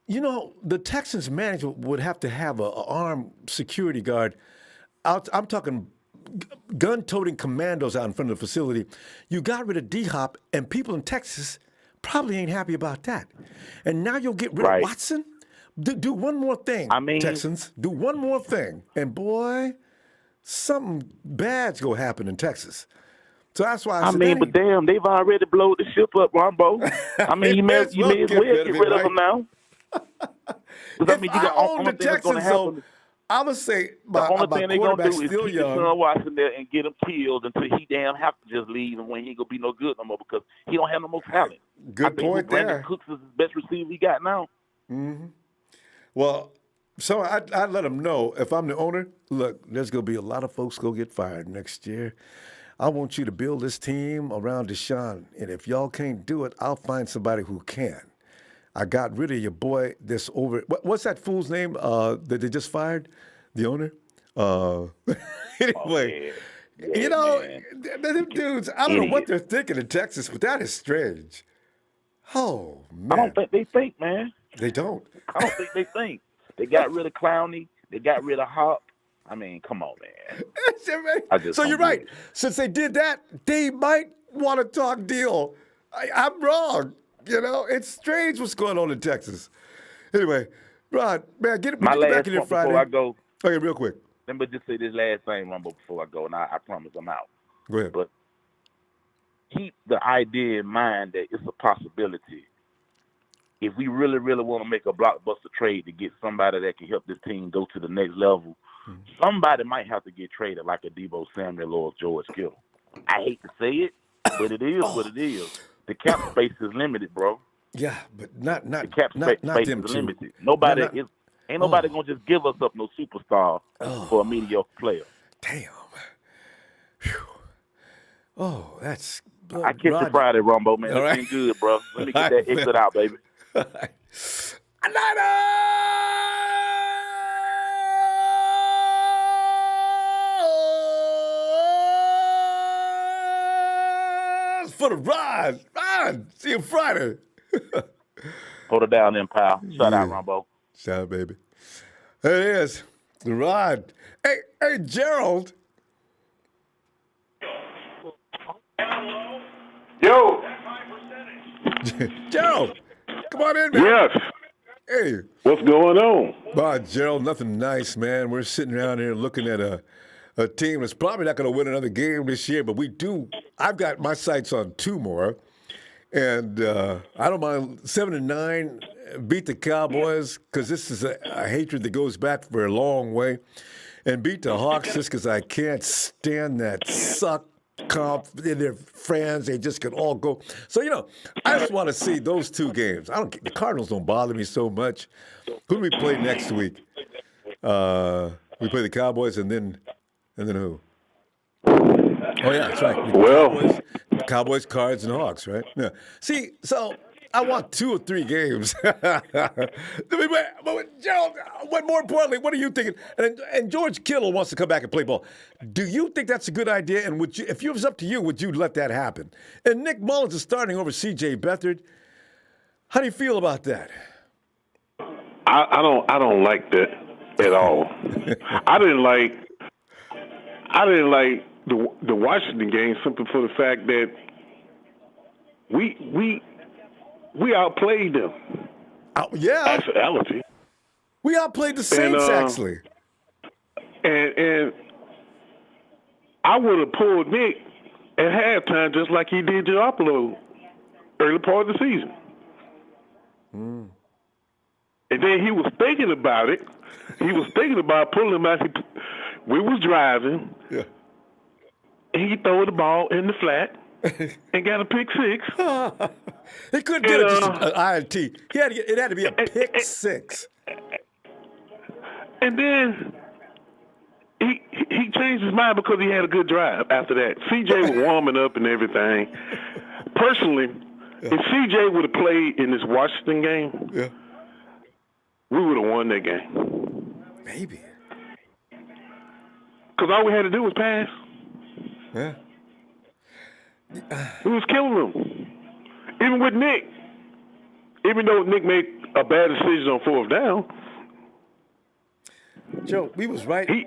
You know, the Texans management would have to have an armed security guard. I'm talking gun-toting commandos out in front of the facility. You got rid of D-Hop, and people in Texas probably ain't happy about that. And now you'll get rid of Watson? Do one more thing, Texans. Do one more thing. And, boy, something bad's going to happen in Texas. So that's why I said, but damn, they've already blown the ship up, Ronbo. I mean, you may as well get rid of them now. If I own the Texans, though, I'm going to say my thing they're going to quarterback's do is still keep young. Deshaun Watson there and get him killed until he damn have to just leave and when he ain't going to be no good no more because he don't have no more talent. Good point there. Brandon Cooks is the best receiver he got now. Mm-hmm. Well, so I'd let them know if I'm the owner, look, there's going to be a lot of folks go get fired next year. I want you to build this team around Deshaun, and if y'all can't do it, I'll find somebody who can. I got rid of your boy this over. What's that fool's name that they just fired? The owner? Anyway, you know, them dudes, I don't know what they're thinking in Texas, but that is strange. Oh, man. I don't think they think, man. They don't. I don't think they think. They got rid of Clowney. They got rid of Hop. I mean, come on, man. So you're right. Since they did that, they might want to talk deal. I'm wrong. You know, it's strange what's going on in Texas. Anyway, Rod, man, get My last back in here point Friday. before I go. Okay, real quick. Let me just say this last thing, Rumble, before I go, and I promise I'm out. Go ahead. But keep the idea in mind that it's a possibility. If we really, really want to make a blockbuster trade to get somebody that can help this team go to the next level, somebody might have to get traded like a Deebo Samuel or George Kittle. I hate to say it, but it is what it is. The cap space is limited, bro. Yeah, but not the cap space them is two. limited. Nobody ain't nobody gonna just give us up no superstar for a mediocre player. Damn. Whew. Oh, that's. I catch you Friday, Rumbo, man. It's been good, bro. Let me get that exit out, baby. to Rod. Rod, see you Friday. Hold it down then, pal. Shout out, Yeah. Ronbo. Shout out, baby. There it is. Rod. Hey, Gerald. Yo. Gerald, come on in, man. Yes. Hey. What's going on? Gerald, nothing nice, man. We're sitting around here looking at a team that's probably not going to win another game this year, but we do. I've got my sights on 2 more. And I don't mind 7-9, beat the Cowboys, because this is a hatred that goes back for a long way. And beat the Hawks just because I can't stand that suck comp. Their fans, they just can all go. So, I just want to see those 2 games. The Cardinals don't bother me so much. Who do we play next week? We play the Cowboys and then who? Oh, yeah, that's right. Well, Cowboys, Cards, and Hawks, right? Yeah. See, so I want 2 or 3 games. But Gerald, more importantly, what are you thinking? And George Kittle wants to come back and play ball. Do you think that's a good idea? And would you, if it was up to you, would you let that happen? And Nick Mullens is starting over C.J. Beathard. How do you feel about that? I don't like that at all. I didn't like the Washington game simply for the fact that we outplayed them. Yeah. Actuality. We outplayed the Saints, actually. And I would have pulled Nick at halftime just like he did Garoppolo early part of the season. And then he was thinking about it. He was thinking about pulling him out. We was driving. Yeah. And he threw the ball in the flat and got a pick 6. He couldn't get it just an INT. It had to be a pick 6. And then he changed his mind because he had a good drive after that. CJ was warming up and everything. Personally, if CJ would have played in this Washington game, we would have won that game. Maybe. Because all we had to do was pass. Yeah. We was killing them. Even with Nick. Even though Nick made a bad decision on 4th down. Joe, we was right he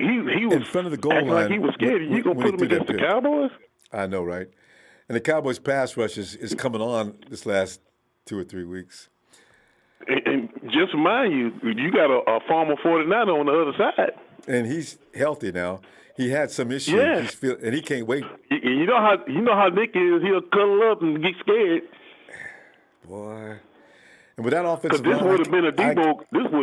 was in front of the goal acting line. Like he was scared. You going to put him against the Cowboys? I know, right? And the Cowboys' pass rush is coming on this last 2 or 3 weeks. And just remind you, you got a former 49er on the other side. And he's healthy now. He had some issues. Yeah. And he can't wait. You know how Nick is. He'll cuddle up and get scared. Boy. And with that offensive line, this would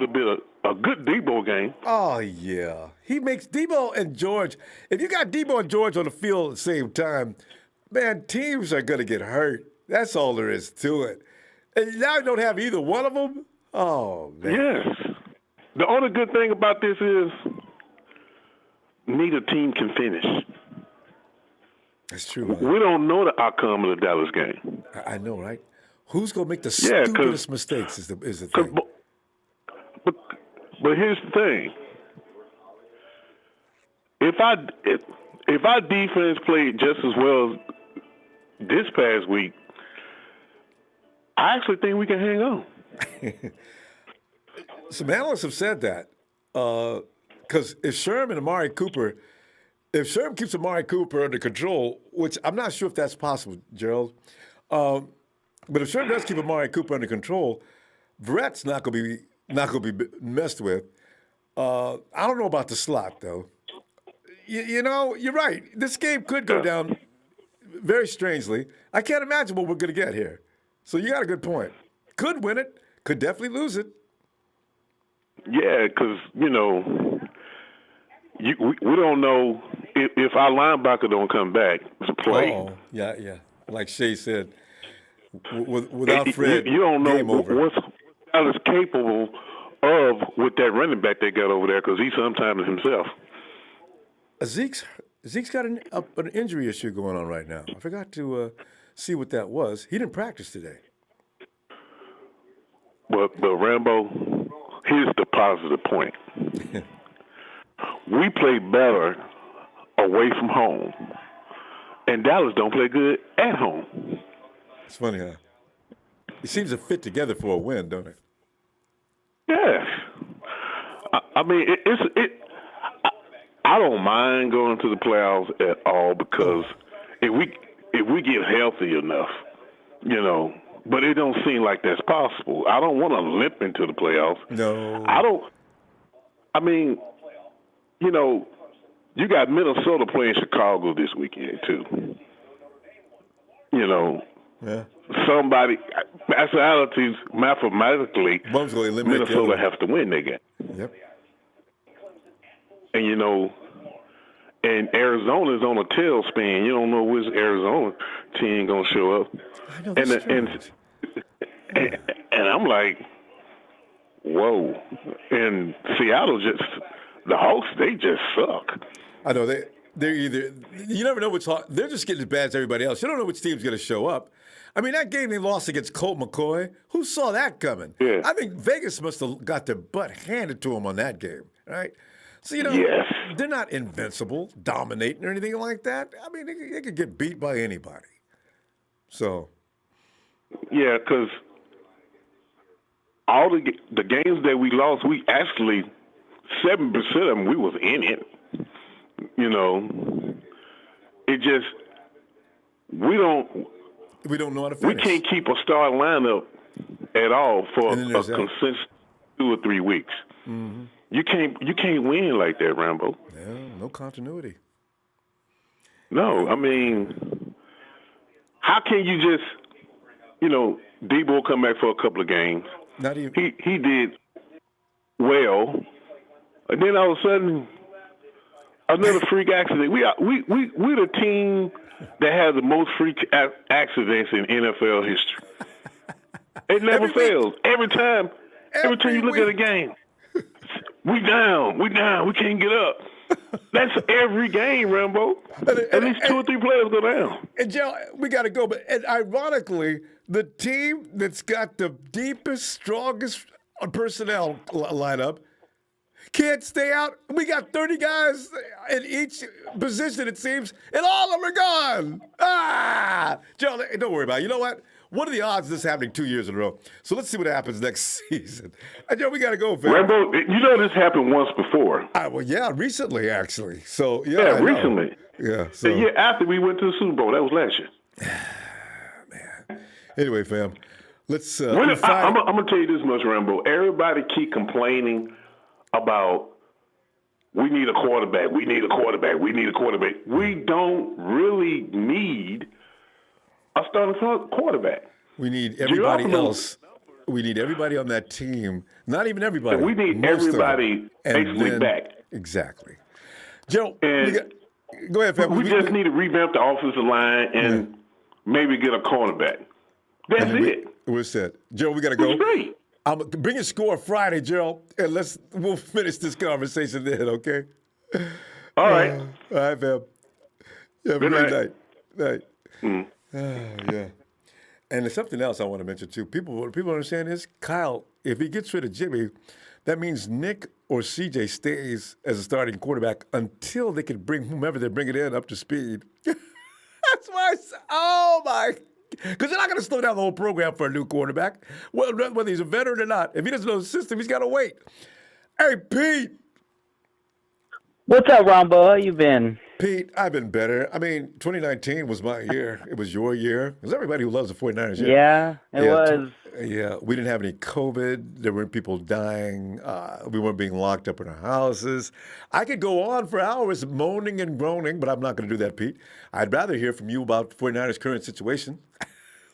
have been a good Debo game. Oh, yeah. He makes Debo and George. If you got Debo and George on the field at the same time, man, teams are going to get hurt. That's all there is to it. And now you don't have either one of them? Oh, man. Yes. The only good thing about this is neither team can finish. That's true. Man. We don't know the outcome of the Dallas game. I know, right? Who's going to make the stupidest mistakes is the thing. But here's the thing. If our defense played just as well this past week, I actually think we can hang on. Some analysts have said that. Because if Sherm keeps Amari Cooper under control, which I'm not sure if that's possible, Gerald, but if Sherm does keep Amari Cooper under control, Verrett's not going to be messed with. I don't know about the slot, though. You know, you're right. This game could go down very strangely. I can't imagine what we're going to get here. So you got a good point. Could win it. Could definitely lose it. Yeah, because, we don't know if our linebacker don't come back to play. Oh, yeah. Like Shea said, without Fred, you don't know game over. What's Dallas capable of with that running back they got over there because he's sometimes himself. Zeke's got an injury issue going on right now. I forgot to see what that was. He didn't practice today. But Rambo, here's the positive point. We play better away from home, and Dallas don't play good at home. It's funny, huh? It seems to fit together for a win, don't it? Yes. I mean, I don't mind going to the playoffs at all because if we get healthy enough, you know, but it don't seem like that's possible. I don't want to limp into the playoffs. No. I mean, you know, you got Minnesota playing Chicago this weekend too. You know, Yeah. somebody, mathematically, One's gonna eliminate the Minnesota other. have to win their game. Yep. And, you know, and Arizona's on a tailspin. You don't know which Arizona team going to show up. I know, that's strange. And I'm like, whoa. And Seattle the Hawks, they just suck. I know they're either, you never know which, they're just getting as bad as everybody else. You don't know which team's going to show up. I mean, that game they lost against Colt McCoy, who saw that coming? Yeah. I think Vegas must have got their butt handed to them on that game, right? So, you know, Yes. they're not invincible, dominating, or anything like that. I mean, they could get beat by anybody. So. Yeah, because all the games that we lost, we actually, 7% of them, we was in it. You know, it just, we don't know how to We finish. can't keep a star lineup at all for a And then there's that. consistent 2 or 3 weeks. Mm-hmm. You can't win like that, Rambo. Yeah, no continuity. No, I mean, how can you just, you know, Debo come back for a couple of games. Not even. He did well, and then all of a sudden, another freak accident. We're the team that has the most freak accidents in NFL history. It never fails. Every time you look at a game, we down. We can't get up. That's every game, Rambo. At least 2 or 3 players go down. And Joe, we got to go. But ironically, the team that's got the deepest, strongest personnel lineup can't stay out. We got 30 guys in each position, it seems, and all of them are gone. Joe, don't worry about it. You know what? What are the odds of this happening 2 years in a row? So let's see what happens next season. And Joe, we got to go, fam. Rambo, you know this happened once before. Well, yeah, recently, actually. So, yeah, I know. Recently. Yeah. So. The year after we went to the Super Bowl. That was last year. Man. Anyway, fam, let's. I'm going to tell you this much, Rambo. Everybody keep complaining about we need a quarterback. We need a quarterback. We need a quarterback. We don't really need a starting quarterback. We need everybody else. We need everybody on that team. Not even everybody. We need everybody basically back. Exactly. Joe, and go ahead, fam. We just need to revamp the offensive line and maybe get a cornerback. That's it. We're set. Joe, we got to go. Great. Bring a score Friday, Joe, and we'll finish this conversation then, okay? All right. All right, fam. Have a great night. Mm. Yeah. And there's something else I want to mention, too. People understand this. Kyle, if he gets rid of Jimmy, that means Nick or CJ stays as a starting quarterback until they can bring whomever they're bringing in up to speed. That's why because they're not going to slow down the whole program for a new quarterback, whether he's a veteran or not. If he doesn't know the system, he's got to wait. Hey, Pete. What's up, Ronbo? How you been? Pete, I've been better. I mean, 2019 was my year. It was your year. It was everybody who loves the 49ers. Yeah, it was. Yeah, we didn't have any COVID. There weren't people dying. We weren't being locked up in our houses. I could go on for hours moaning and groaning, but I'm not going to do that, Pete. I'd rather hear from you about the 49ers' current situation.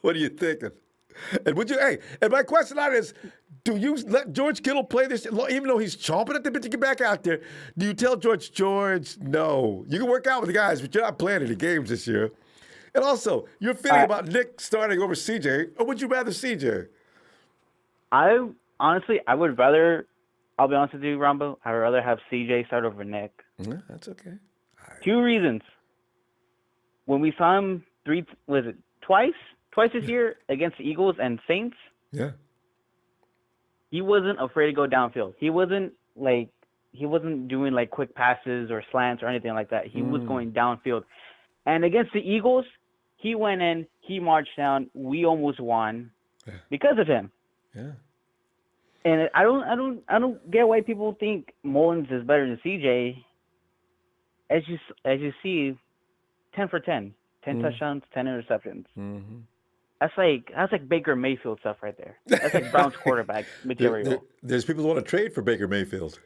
What are you thinking? And and my question on is, do you let George Kittle play this, even though he's chomping at the bit to get back out there? Do you tell George, no, you can work out with the guys, but you're not playing any games this year? And also, you're feeling about Nick starting over CJ, or would you rather CJ? I would rather, I'll be honest with you, Ronbo, I would rather have CJ start over Nick. Yeah, that's okay. 2 reasons. When we saw him twice this year against the Eagles and Saints, he wasn't afraid to go downfield. He wasn't doing like quick passes or slants or anything like that. He was going downfield. And against the Eagles, He went in, he marched down. We almost won because of him. Yeah. And I don't get why people think Mullens is better than CJ. As you see, 10 for 10, 10 touchdowns, 10 interceptions. Mm-hmm. That's like Baker Mayfield stuff right there. That's like Browns quarterback material. There's people who want to trade for Baker Mayfield.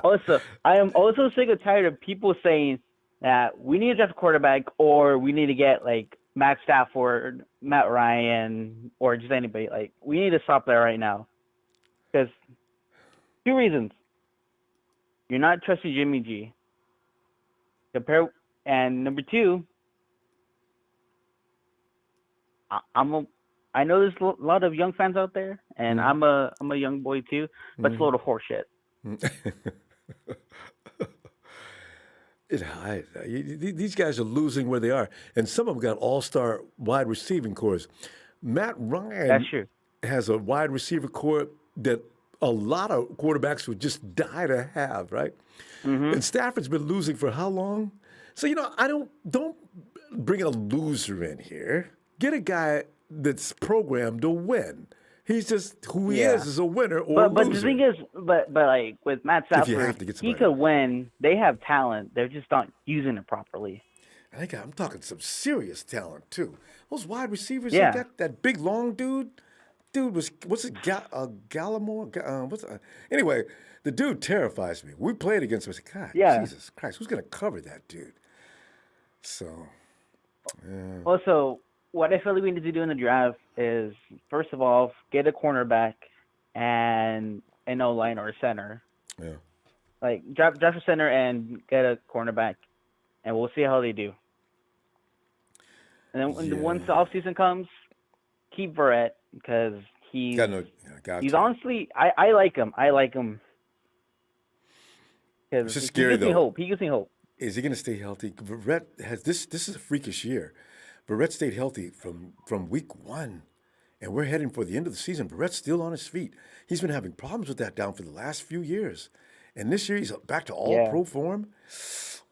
Also, I am also sick and tired of people saying that we need to draft a quarterback or we need to get like Matt Stafford, Matt Ryan, or just anybody. Like, we need to stop that right now. Because 2 reasons. You're not trusting Jimmy G. And number 2, I know there's a lot of young fans out there, and I'm a young boy too, but it's a load of horseshit. These guys are losing where they are, and some of them got all-star wide receiving cores. Matt Ryan That's true. has a wide receiver core that a lot of quarterbacks would just die to have, right? Mm-hmm. And Stafford's been losing for how long? So, don't bring a loser in here. Get a guy that's programmed to win. He's just who he is as a winner or but loser. The thing is, but like with Matt Stafford, he could win. They have talent. They're just not using it properly. I'm talking some serious talent too. Those wide receivers, that big long dude. Gallimore? Anyway, the dude terrifies me. We played against him. I said, God, Jesus Christ, who's going to cover that dude? So, yeah. Also, what I feel like we need to do in the draft is, first of all, get a cornerback and an O-line or a center. Yeah. Like, draft a center and get a cornerback, and we'll see how they do. And then once the offseason comes, keep Verrett, because he's honestly, I like him. I like him. It's just scary, he gives me hope. Is he going to stay healthy? Verrett has this is a freakish year. Verrett stayed healthy from week 1, and we're heading for the end of the season. Verrett's still on his feet. He's been having problems with that down for the last few years. And this year he's back to all-pro form.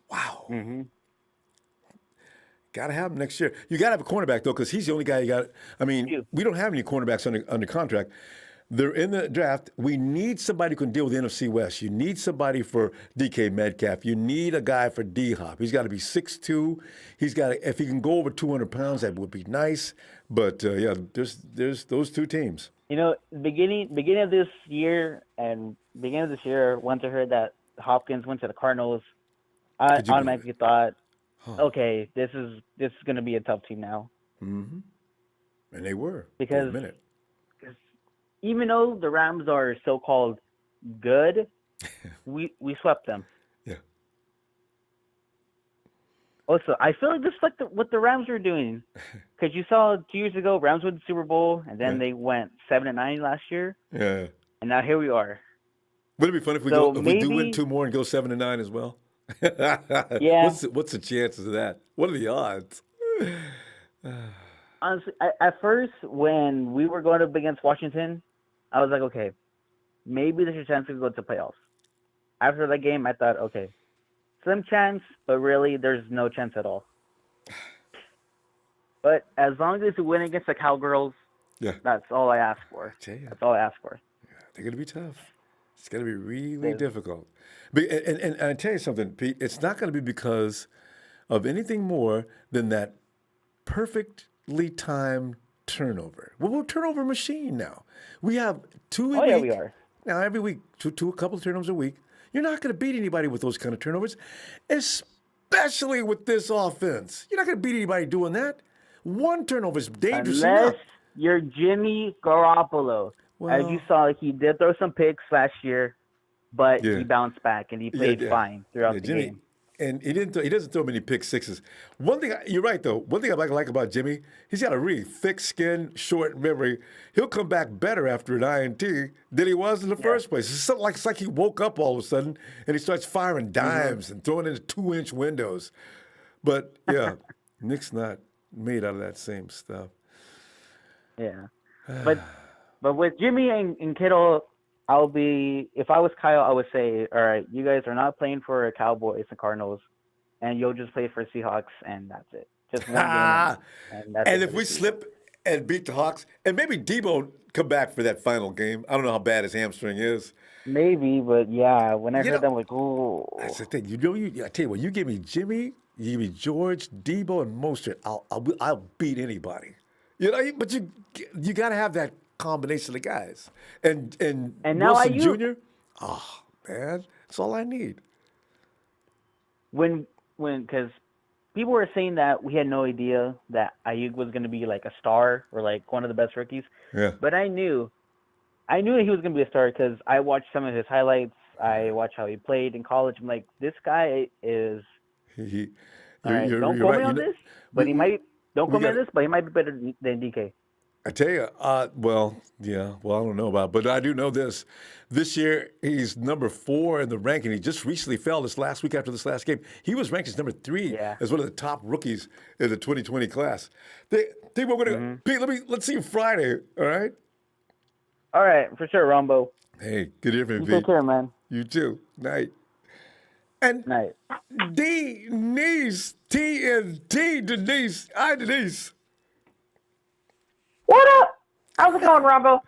Wow. Mm-hmm. Got to have him next year. You got to have a cornerback, though, because he's the only guy you got. I mean, we don't have any cornerbacks under contract. They're in the draft. We need somebody who can deal with the NFC West. You need somebody for DK Metcalf. You need a guy for D-Hop. He's got to be 6'2". If he can go over 200 pounds, that would be nice. But, there's those 2 teams. Beginning of this year, once I heard that Hopkins went to the Cardinals, I automatically thought, okay, this is going to be a tough team now. Mm-hmm. And they were because for a minute. Even though the Rams are so-called good, we swept them. Yeah. Also, I feel like this is like what the Rams were doing, because you saw 2 years ago Rams won the Super Bowl, and then they went 7-9 last year. Yeah. And now here we are. Would it be fun if we do win 2 more and go 7-9 as well? Yeah. What's the chances of that? What are the odds? Honestly, at first, when we were going up against Washington, I was like, okay, maybe there's a chance we go to playoffs. After that game, I thought, okay, some chance, but really, there's no chance at all. But as long as we win against the Cowgirls, that's all I ask for. That's all I ask for. Yeah, they're going to be tough. It's going to be really difficult. And I tell you something, Pete, it's not going to be because of anything more than that perfectly timed turnover. We're a turnover machine now. We have 2 a week. Yeah, we are. Now, every week, a couple of turnovers a week. You're not going to beat anybody with those kind of turnovers, especially with this offense. You're not going to beat anybody doing that. 1 turnover is dangerous enough. You're Jimmy Garoppolo. As you saw, he did throw some picks last year, but he bounced back and he played fine throughout the game. And he doesn't throw many pick sixes. One thing, you're right though. One thing I like about Jimmy, he's got a really thick skin, short memory. He'll come back better after an INT than he was in the first place. It's like he woke up all of a sudden and he starts firing dimes and throwing into 2-inch windows. But yeah, Nick's not made out of that same stuff. Yeah, but with Jimmy and Kittle, if I was Kyle, I would say, all right, you guys are not playing for Cowboys and Cardinals, and you'll just play for Seahawks, and that's it. Just one game, and that's it. And if we slip and beat the Hawks, and maybe Debo come back for that final game. I don't know how bad his hamstring is. Maybe, but yeah, when I heard that, I'm like, oh. That's the thing. I tell you what, you give me Jimmy, you give me George, Debo, and Mostert, I'll beat anybody. But you got to have that combination of guys. And now Wilson Ayuk. Jr., oh, man, that's all I need. Because people were saying that we had no idea that Ayuk was going to be like a star or like one of the best rookies. Yeah. But I knew that he was going to be a star because I watched some of his highlights. I watched how he played in college. I'm like, this guy is. Don't quote me on this, but he might. Don't quote me on this, but he might be better than DK. I tell you, I don't know about it, but I do know this. This year, he's number 4 in the ranking. He just recently fell this last week after this last game. He was ranked as number 3 as one of the top rookies in the 2020 class. Pete, let's see you Friday, all right? All right, for sure, Ronbo. Hey, good evening, Pete. Take care, man. You too. Night. And Night. Denise, TNT, Denise. Hi, Denise. What up? How's it going, Ronbo?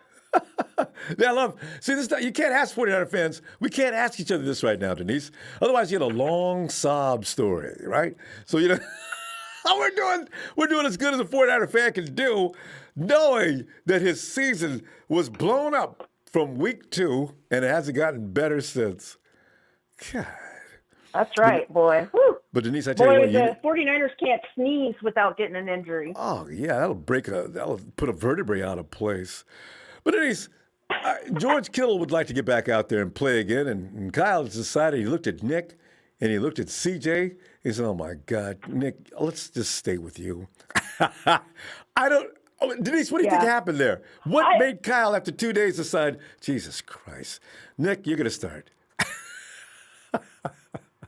Yeah, this. You can't ask 49er fans. We can't ask each other this right now, Denise. Otherwise, you get a long sob story, right? So we're doing as good as a 49er fan can do, knowing that his season was blown up from week 2 and it hasn't gotten better since. God. That's right, boy. Woo. But Denise, I tell you what, the 49ers can't sneeze without getting an injury. Oh yeah, that'll put a vertebrae out of place. But Denise, George Kittle would like to get back out there and play again, and Kyle has decided. He looked at Nick and he looked at CJ. He said, "Oh my God, Nick, let's just stay with you." Denise, what do you think happened there? What made Kyle, after 2 days, decide, Jesus Christ, Nick, you're going to start?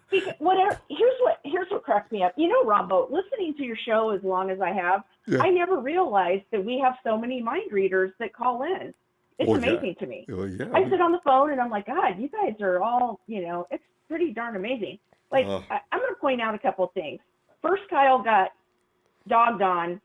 Here's what cracks me up. Ronbo, listening to your show as long as I have, I never realized that we have so many mind readers that call in. It's amazing to me. Oh, yeah. I sit on the phone and I'm like, God, you guys are all, it's pretty darn amazing. Like, I'm going to point out a couple of things. First, Kyle got dogged on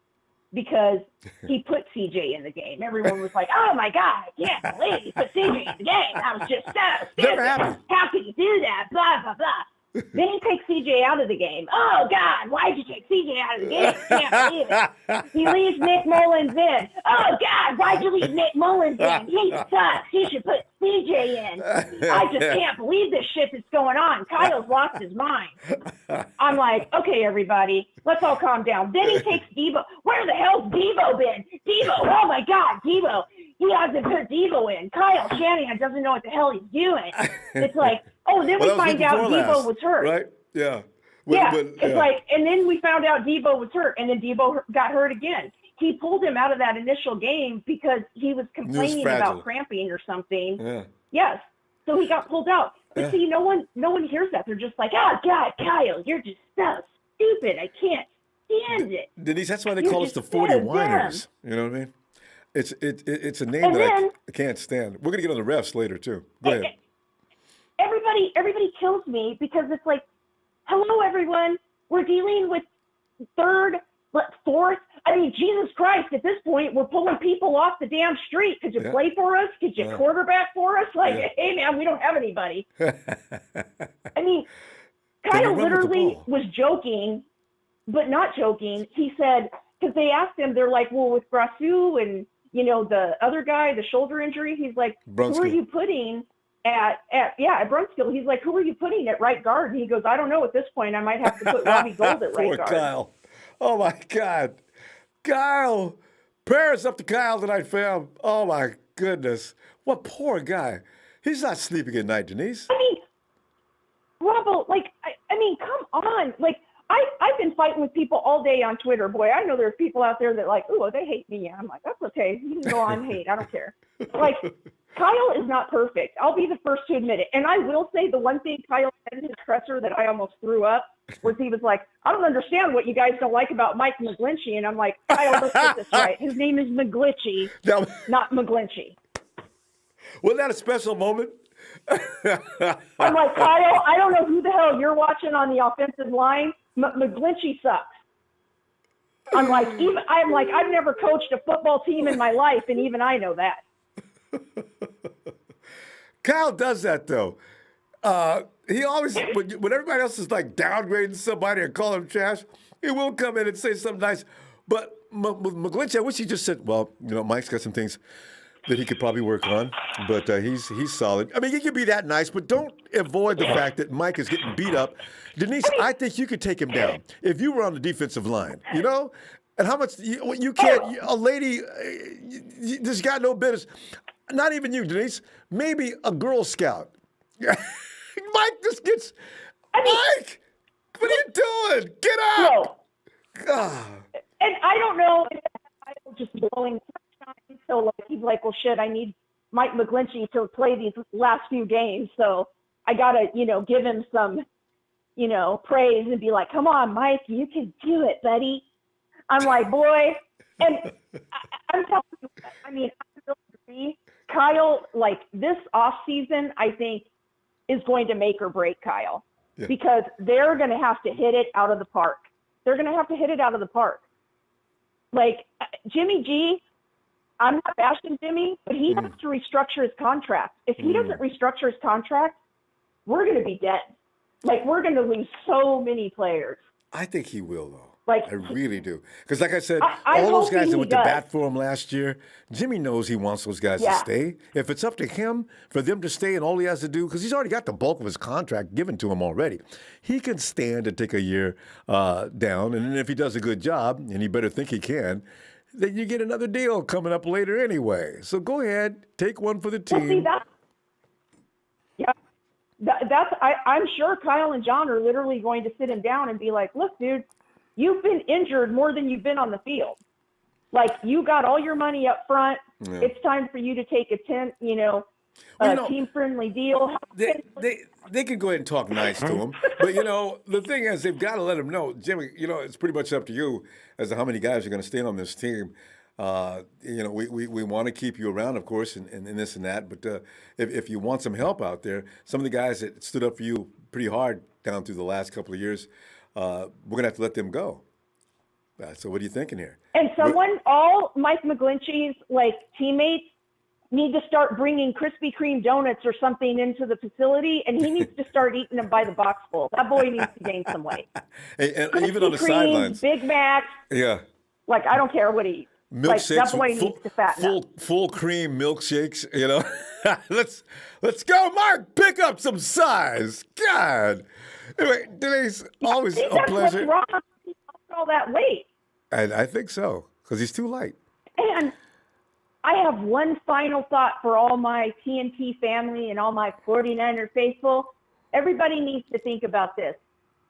because he put CJ in the game. Everyone was like, oh, my God, I can't believe he put CJ in the game. I was just so Never happened. How could you do that? Blah, blah, blah. Then he takes CJ out of the game. Oh, God, why'd you take CJ out of the game? I can't believe it. He leaves Nick Mullens in. Oh, God, why'd you leave Nick Mullens in? He sucks. He should put CJ in. I just can't believe this shit that's going on. Kyle's lost his mind. I'm like, okay, everybody, let's all calm down. Then he takes Debo. Where the hell's Debo been? Debo, oh, my God, Debo. He hasn't put Debo in. Kyle Shanahan doesn't know what the hell he's doing. It's like, then we find out Debo was hurt. Right? Yeah. It's like, and then we found out Debo was hurt, and then Debo got hurt again. He pulled him out of that initial game because he was complaining about cramping or something. Yeah. Yes. So he got pulled out. But see, no one hears that. They're just like, oh, God, Kyle, you're just so stupid. I can't stand it. Denise, that's why they call us the 40-winers. You know what I mean? It's a name I can't stand. We're going to get on the refs later, too. Go ahead. Everybody kills me because it's like, hello, everyone. We're dealing with fourth. I mean, Jesus Christ, at this point, we're pulling people off the damn street. Could you play for us? Could you quarterback for us? Like, hey, man, we don't have anybody. I mean, Kyle literally was joking, but not joking. He said, because they asked him, they're like, well, with Grasu and, the other guy, the shoulder injury, he's like, Brunskill. Who are you putting at Brunskill? He's like, who are you putting at right guard? And he goes, I don't know at this point. I might have to put Robbie Gould at right Poor guard. Kyle. Oh, my God. Kyle. Prayers up to Kyle tonight, fam. Oh, my goodness. What poor guy. He's not sleeping at night, Denise. I mean, Robbo, come on. Like, I've been fighting with people all day on Twitter. Boy, I know there's people out there that like, ooh, they hate me. I'm like, that's okay. You can go on hate. I don't care. Like, Kyle is not perfect. I'll be the first to admit it. And I will say the one thing Kyle said in his presser that I almost threw up was he was like, I don't understand what you guys don't like about Mike McGlinchey. And I'm like, Kyle, let's get this right. His name is McGlinchey, not McGlinchey. Wasn't that a special moment I'm like, Kyle, I don't know who the hell you're watching on the offensive line. McGlinchey sucks. I'm like, I've never coached a football team in my life, and even I know that. Kyle does that though. He always, when everybody else is like downgrading somebody or calling him trash, he will come in and say something nice. But McGlinchey, I wish he just said, well, Mike's got some things that he could probably work on, but he's solid. I mean, he can be that nice, but don't avoid the fact that Mike is getting beat up. Denise, I think you could take him down if you were on the defensive line, And how much you can't, a lady, this got no business. Not even you, Denise. Maybe a Girl Scout. Mike just gets. Mike, what are you doing? Get up! And I don't know if I'm just blowing sunshine. So like he's like, well, shit, I need Mike McGlinchey to play these last few games, so I gotta, give him some, praise and be like, come on, Mike, you can do it, buddy. I'm like, boy, and I'm telling you, I mean, I really agree. Kyle, like this off season, I think is going to make or break Kyle because they're going to have to hit it out of the park. They're going to have to hit it out of the park. Like Jimmy G, I'm not bashing Jimmy, but he has to restructure his contract. If he doesn't restructure his contract, we're going to be dead. Like we're going to lose so many players. I think he will, though. Like, I really do. Because like I said, I all those guys that went to does. bat for him last year, Jimmy knows he wants those guys to stay. If it's up to him for them to stay and all he has to do, because he's already got the bulk of his contract given to him already, he can stand to take a year down. And then if he does a good job, and he better think he can, then you get another deal coming up later anyway. So go ahead, take one for the team. Well, see, I'm sure Kyle and John are literally going to sit him down and be like, look, dude, you've been injured more than you've been on the field. Like you got all your money up front. Yeah. It's time for you to take a team-friendly deal. They can go ahead and talk nice to him. But, the thing is, they've got to let him know, Jimmy, it's pretty much up to you as to how many guys are going to stay on this team. We want to keep you around, of course, and this and that. But if you want some help out there, some of the guys that stood up for you pretty hard down through the last couple of years, we're going to have to let them go. So what are you thinking here? And all Mike McGlinchey's teammates need to start bringing Krispy Kreme donuts or something into the facility, and he needs to start eating them by the boxful. That boy needs to gain some weight. And even on the sidelines. Big Macs. Yeah. I don't care what he eats. Milkshakes, that boy needs to fatten up. Full cream milkshakes, Let's go, Mark. Pick up some size. God. Anyway, Denise, always a pleasure. What's wrong? He lost all that weight. And I think so, because he's too light. And I have one final thought for all my TNT family and all my 49er faithful. Everybody needs to think about this.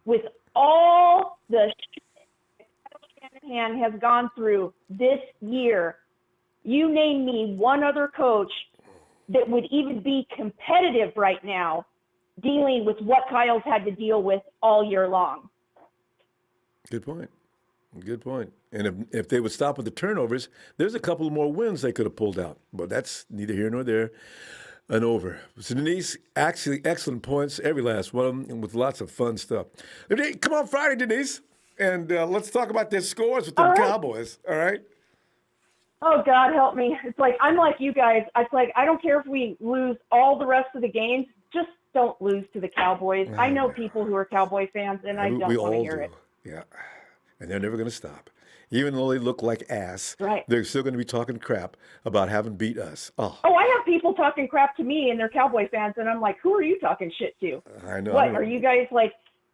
With all the shit that Kyle Shanahan has gone through this year, you name me one other coach that would even be competitive right now dealing with what Kyle's had to deal with all year long. Good point. And if they would stop with the turnovers, there's a couple more wins they could have pulled out. But that's neither here nor there and over. So Denise, actually excellent points, every last one of them, and with lots of fun stuff. Come on Friday, Denise, and let's talk about their scores with the Cowboys, all right? Oh, God, help me. It's like, I'm like you guys. It's like, I don't care if we lose all the rest of the games. Just don't lose to the Cowboys. I know people who are Cowboy fans, and I don't want to hear it. Yeah, and they're never going to stop. Even though they look like ass, right, they're still going to be talking crap about having beat us. Oh, I have people talking crap to me, and they're Cowboy fans, and I'm like, who are you talking shit to? I know. What, are you guys like,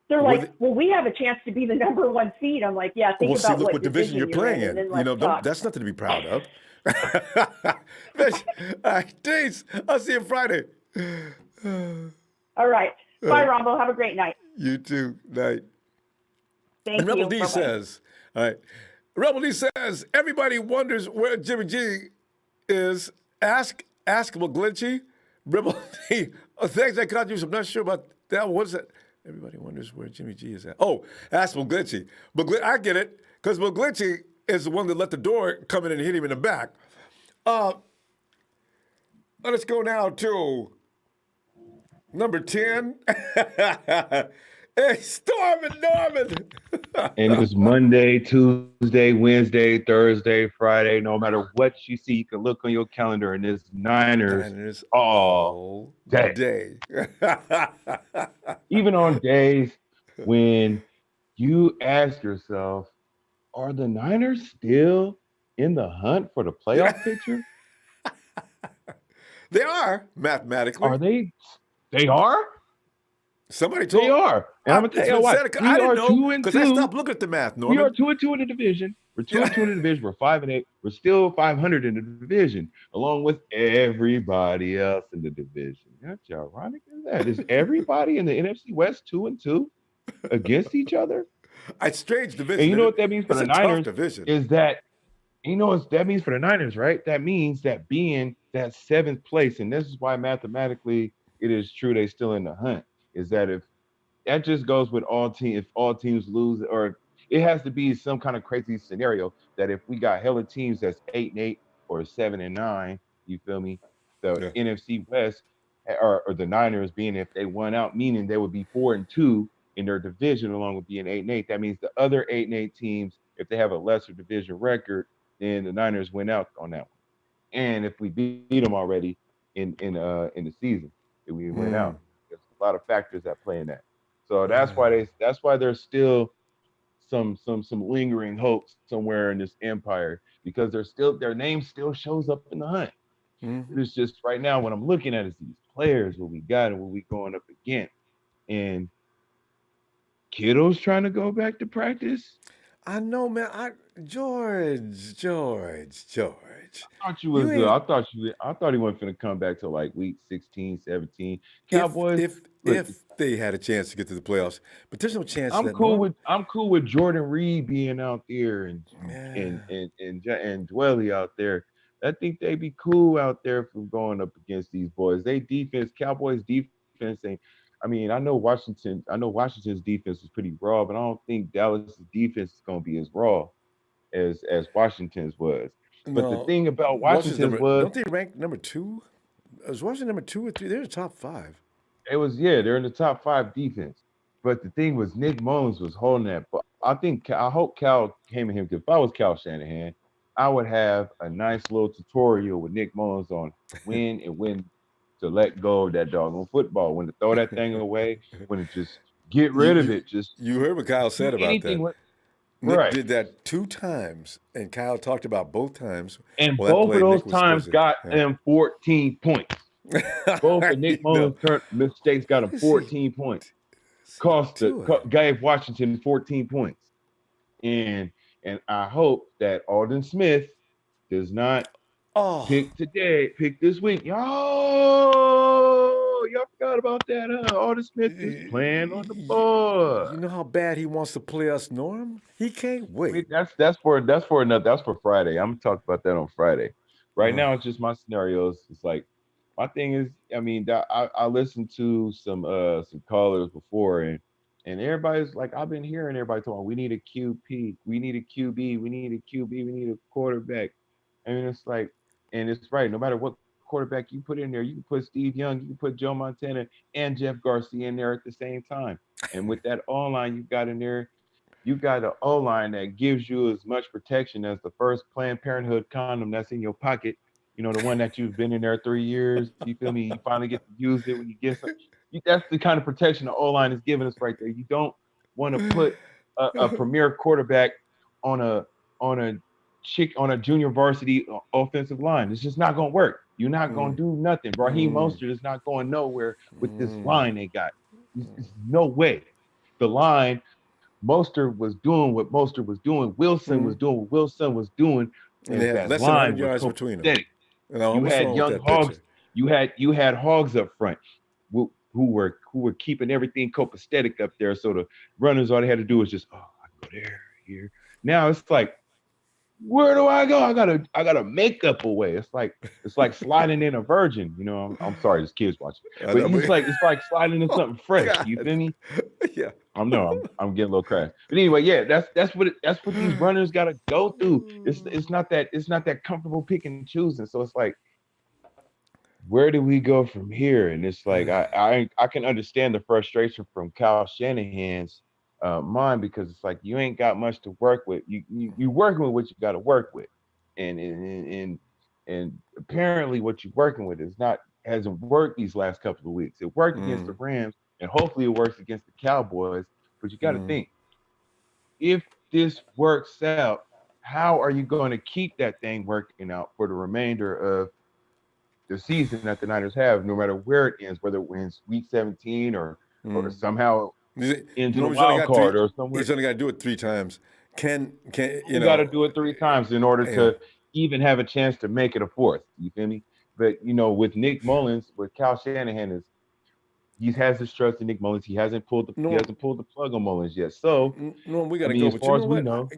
they're well, we have a chance to be the number one seed. I'm like, yeah, think about what division you're playing in. That's nothing to be proud of. All right, Denise, I'll see you Friday. All right. Bye, Ronbo. Have a great night. You too. Night. Thank and you. Rebel D says, all right. Rebel D says, everybody wonders where Jimmy G is. Ask McGlinchey. Rebel D, thanks, I caught you. I'm not sure about that. What is that? Everybody wonders where Jimmy G is at. Oh, ask McGlinchey. I get it, because McGlinchey is the one that let the door come in and hit him in the back. Let's go now to Number 10. Hey, Stormin' Norman. And it's Monday, Tuesday, Wednesday, Thursday, Friday. No matter what you see, you can look on your calendar, and it's Niners all day. Even on days when you ask yourself, are the Niners still in the hunt for the playoff picture? They are, mathematically. Are they? They are? Somebody told They are. And I'm going to tell you what. I didn't know 2-2. because I stopped looking at the math, Norman. We are 2-2 in the division. We're 2-2 in the division. We're 5-8. We're still 500 in the division, along with everybody else in the division. How ironic is that? Is everybody in the NFC West 2-2 against each other? It's strange division. And you know what that means for the Niners is that, what that means for the Niners, right? That means that being that 7th place, and this is why mathematically it is true they're still in the hunt, is that if that just goes with all teams, if all teams lose, or it has to be some kind of crazy scenario that if we got hella teams that's 8-8 or 7-9, you feel me? The NFC West or the Niners being, if they won out, meaning they would be 4-2 in their division along with being 8-8. That means the other 8-8 teams, if they have a lesser division record, then the Niners win out on that one. And if we beat them already in the season, then we win out. There's a lot of factors that play in that. So that's why there's still some lingering hopes somewhere in this empire, because their name still shows up in the hunt. It's just right now what I'm looking at is these players, what we got and what we going up against. And Kittle's trying to go back to practice. I know, man. George. I thought you was good. I thought he wasn't going to come back till like week 16, 17. Cowboys. If they had a chance to get to the playoffs, but there's no chance. I'm cool with Jordan Reed being out there and Dwelly out there. I think they'd be cool out there for going up against these boys. Cowboys defense ain't. I mean, I know Washington's defense is pretty raw, but I don't think Dallas's defense is going to be as raw as Washington's was. But the thing about Washington was, don't they rank number 2? Was Washington number 2 or 3? They're in the top 5. They're in the top 5 defense. But the thing was, Nick Mullens was holding that. But I hope Cal came at him, because if I was Kyle Shanahan, I would have a nice little tutorial with Nick Mullens on when and when to let go of that doggone football, when to throw that thing away, when to just get rid of it. You heard what Kyle said about that. Nick did that 2 times, and Kyle talked about both times. And both of those times got him 14 points. Both of Nick Mullens' mistakes got him 14 points. Gave Washington 14 points. And I hope that Alden Smith does not pick this week. Y'all forgot about that, huh? Alden Smith is playing on the board. You know how bad he wants to play us, Norm? He can't wait. That's for Friday. I'm gonna talk about that on Friday. Right now, it's just my scenarios. It's like, my thing is, I mean, I listened to some callers before, and everybody's like, I've been hearing everybody talking, we need a QP, we need a QB, we need a QB, we need a quarterback. I mean, it's like, and it's right. No matter what quarterback you put in there, you can put Steve Young, you can put Joe Montana and Jeff Garcia in there at the same time. And with that O-line you got in there, you got an O-line that gives you as much protection as the first Planned Parenthood condom that's in your pocket. You know, the one that you've been in there 3 years. You feel me? You finally get to use it when you get some. That's the kind of protection the O-line is giving us right there. You don't want to put a premier quarterback on a junior varsity offensive line. It's just not going to work. You're not going to do nothing. Raheem Mostert is not going nowhere with this line they got. There's no way. The line, Mostert was doing what Mostert was doing. Wilson was doing what Wilson was doing. And that less than 100 yards between them. You had young hogs. You had hogs up front who were keeping everything copacetic up there. So the runners, all they had to do was just, I go there, here. Now it's like, where do I go? I gotta make up a way. It's like sliding in a virgin. You know, I'm sorry, there's kids watching. But it's like sliding in something fresh. God. You feel me? Yeah. I'm getting a little crash. But anyway, yeah, that's what these runners gotta go through. It's not that comfortable picking and choosing. So it's like, where do we go from here? And it's like I can understand the frustration from Kyle Shanahan's mind, because it's like you ain't got much to work with. You working with what you got to work with, and apparently what you're working with hasn't worked these last couple of weeks. It worked against the Rams, and hopefully it works against the Cowboys. But you got to think, if this works out, how are you going to keep that thing working out for the remainder of the season that the Niners have, no matter where it ends, whether it wins week 17 or somehow into the wild card or somewhere? He's only got to do it 3 times. You got to do it 3 times in order to even have a chance to make it a 4th. You feel me? But with Nick Mullens, with Kyle Shanahan, he has his trust in Nick Mullens. He hasn't pulled the plug on Mullens yet. So we got to go. As far as we know,